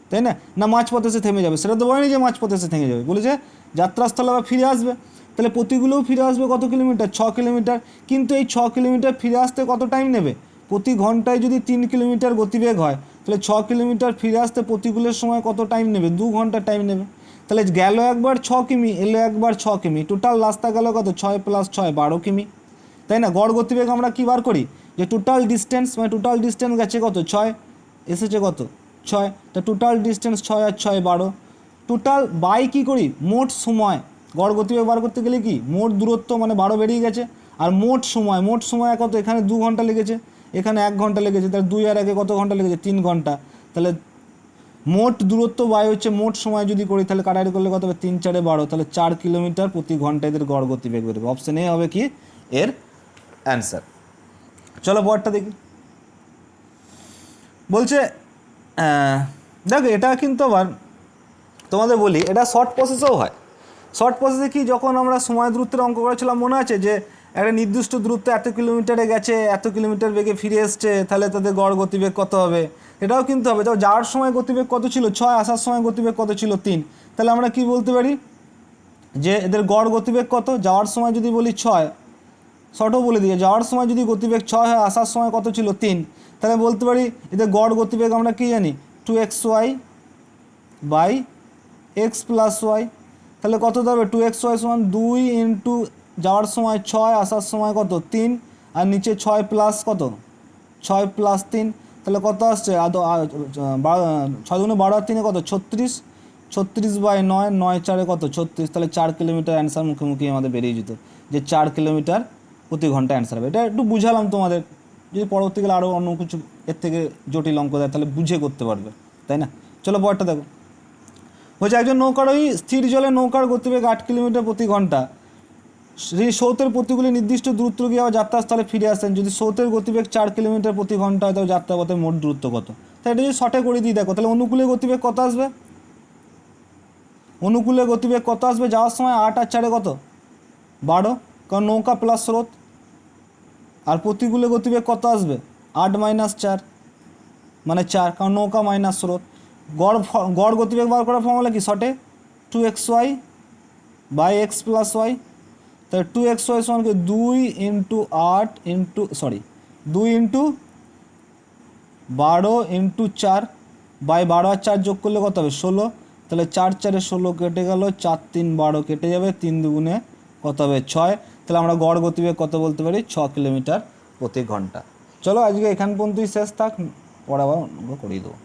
তাই না? না মাঝপথে এসে থেমে যাবে, সেটা তো বলেনি যে মাঝপথে এসে থেমে যাবে, বলেছে যাত্রাস্থলে আবার ফিরে আসবে। তাহলে প্রতিকূলেও ফিরে আসবে কত কিলোমিটার 6 কিলোমিটার। কিন্তু এই 6 কিলোমিটার ফিরে আসতে কত টাইম নেবে, প্রতি ঘন্টায় যদি 3 কিলোমিটার গতিবেগ হয় তাহলে 6 কিলোমিটার ফিরে আসতে প্রতিকূলের সময় কত টাইম নেবে, 2 ঘন্টা টাইম নেবে। তাহলে গেল একবার 6 কিমি, এলো একবার 6 কিমি, টোটাল রাস্তা গেল কত 6 + 6 12 কিমি, তাই না? গড় গতিবেগ আমরা কী বার করি, যে টোটাল ডিস্টেন্স, মানে টোটাল ডিস্টেন্স গেছে কত 6, এসেছে কত 6, তা টোটাল ডিস্টেন্স 6 আর 6 12, টোটাল বাই কী করি মোট সময়। গড় গতিবেগ বার করতে গেলে কি মোট দূরত্ব মানে 12 বেরিয়ে গেছে, আর মোট সময় কত, এখানে 2 ঘন্টা লেগেছে, এখানে 1 ঘন্টা লেগেছে, তাহলে 2 আর 1 কত ঘন্টা লেগেছে 3 ঘন্টা। তাহলে মোট দূরত্ব বাই হচ্ছে মোট সময় যদি করি তাহলে কাটাকাটি করলে কত হবে 3 × 4 = 12, তাহলে 4 কিলোমিটার প্রতি ঘন্টা এদের গড় গতিবেগ বেরোবে। অপশন এ হবে কি এর অ্যান্সার। চলো পরেরটা দেখি। বলছে দেখো এটা কিন্তু আবার তোমাদের বলি এটা শর্ট প্রসেসেও হয়। শর্ট প্রসেসে কি, যখন আমরা সময় দূরত্বের অঙ্ক করেছিলাম মনে আছে, যে একটা নির্দিষ্ট দূরত্ব এত কিলোমিটারে গেছে, এত কিলোমিটার বেগে ফিরে এসছে, তাহলে তাদের গড় গতিবেগ কত হবে, এটাও কিন্তু হবে। তো যাওয়ার সময় গতিবেগ কত ছিল 6, আসার সময় গতিবেগ কত ছিল 3, তাহলে আমরা কি বলতে পারি যে এদের গড় গতিবেগ কত, যাওয়ার সময় যদি বলি 6, শর্টও বলে দিয়ে যাওয়ার সময় যদি গতিবেগ 6 হয়, আসার সময় কত ছিল 3, তাহলে বলতে পারি এদের গড় গতিবেগ আমরা কী জানি 2xy বাই x + y। তাহলে কত দাঁড়াবে 2xy = 2 ইন্টু যাওয়ার সময় 6, আসার সময় কত 3, আর নিচে 6 প্লাস কত 6 + 3, তাহলে কত আসছে 6 × 12 আর 3 কত 36, 36/9, 9 × 4 কত 36, তাহলে 4 কিলোমিটার অ্যান্সার মুখোমুখি আমাদের বেরিয়ে যেত, যে 4 কিলোমিটার প্রতি ঘন্টা অ্যান্সার হবে। এটা একটু বুঝালাম তোমাদের, যদি পরবর্তীকালে আরও অন্য কিছু এর থেকে জটিল অঙ্ক দেয় তাহলে বুঝে করতে পারবে, তাই না? চলো পরেরটা দেখো। বলছে একজন নৌকারোহী স্থির জলে নৌকার গতিবেগ 8 কিলোমিটার প্রতি ঘন্টা, স্রোতের প্রতিকূলে নির্দিষ্ট দূরত্ব গিয়ে আবার যাত্রাস্থলে ফিরে আসেন। যদি স্রোতের গতিবেগ 4 কিলোমিটার প্রতি ঘন্টা হয় তাহলে যাত্রাপথে মোট দূরত্ব কত? তাই এটা যদি শর্টে করে দিই দেখো, তাহলে অনুকূলে গতিবেগ কত আসবে, অনুকূলে গতিবেগ কত আসবে, যাওয়ার সময় 8 আর 4 কত 12, কারণ নৌকা প্লাস স্রোত। আর প্রতিকূলে গতিবেগ কত আসবে 8 - 4 মানে 4, কারণ নৌকা মাইনাস স্রোত। গড় গতিবেগ বার করার ফর্মুলা কি শর্টে 2xy বাই x + y। তাহলে 2xy সমান কি 2 × 8 ইন্টু 2 × 12 × 4 বাই 12 আর 4 যোগ করলে কত হবে 16, তাহলে 4 × 4 = 16 কেটে গেল, 4 × 3 = 12 কেটে যাবে, 3 × 2 = কত হবে 6, তাহলে আমরা গড় গতিবেগ কত বলতে পারি 6 কিলোমিটার প্রতি ঘন্টা। চলো আজকে এখান পর্যন্তই শেষ থাক, পরে আবার করিয়ে দেবো।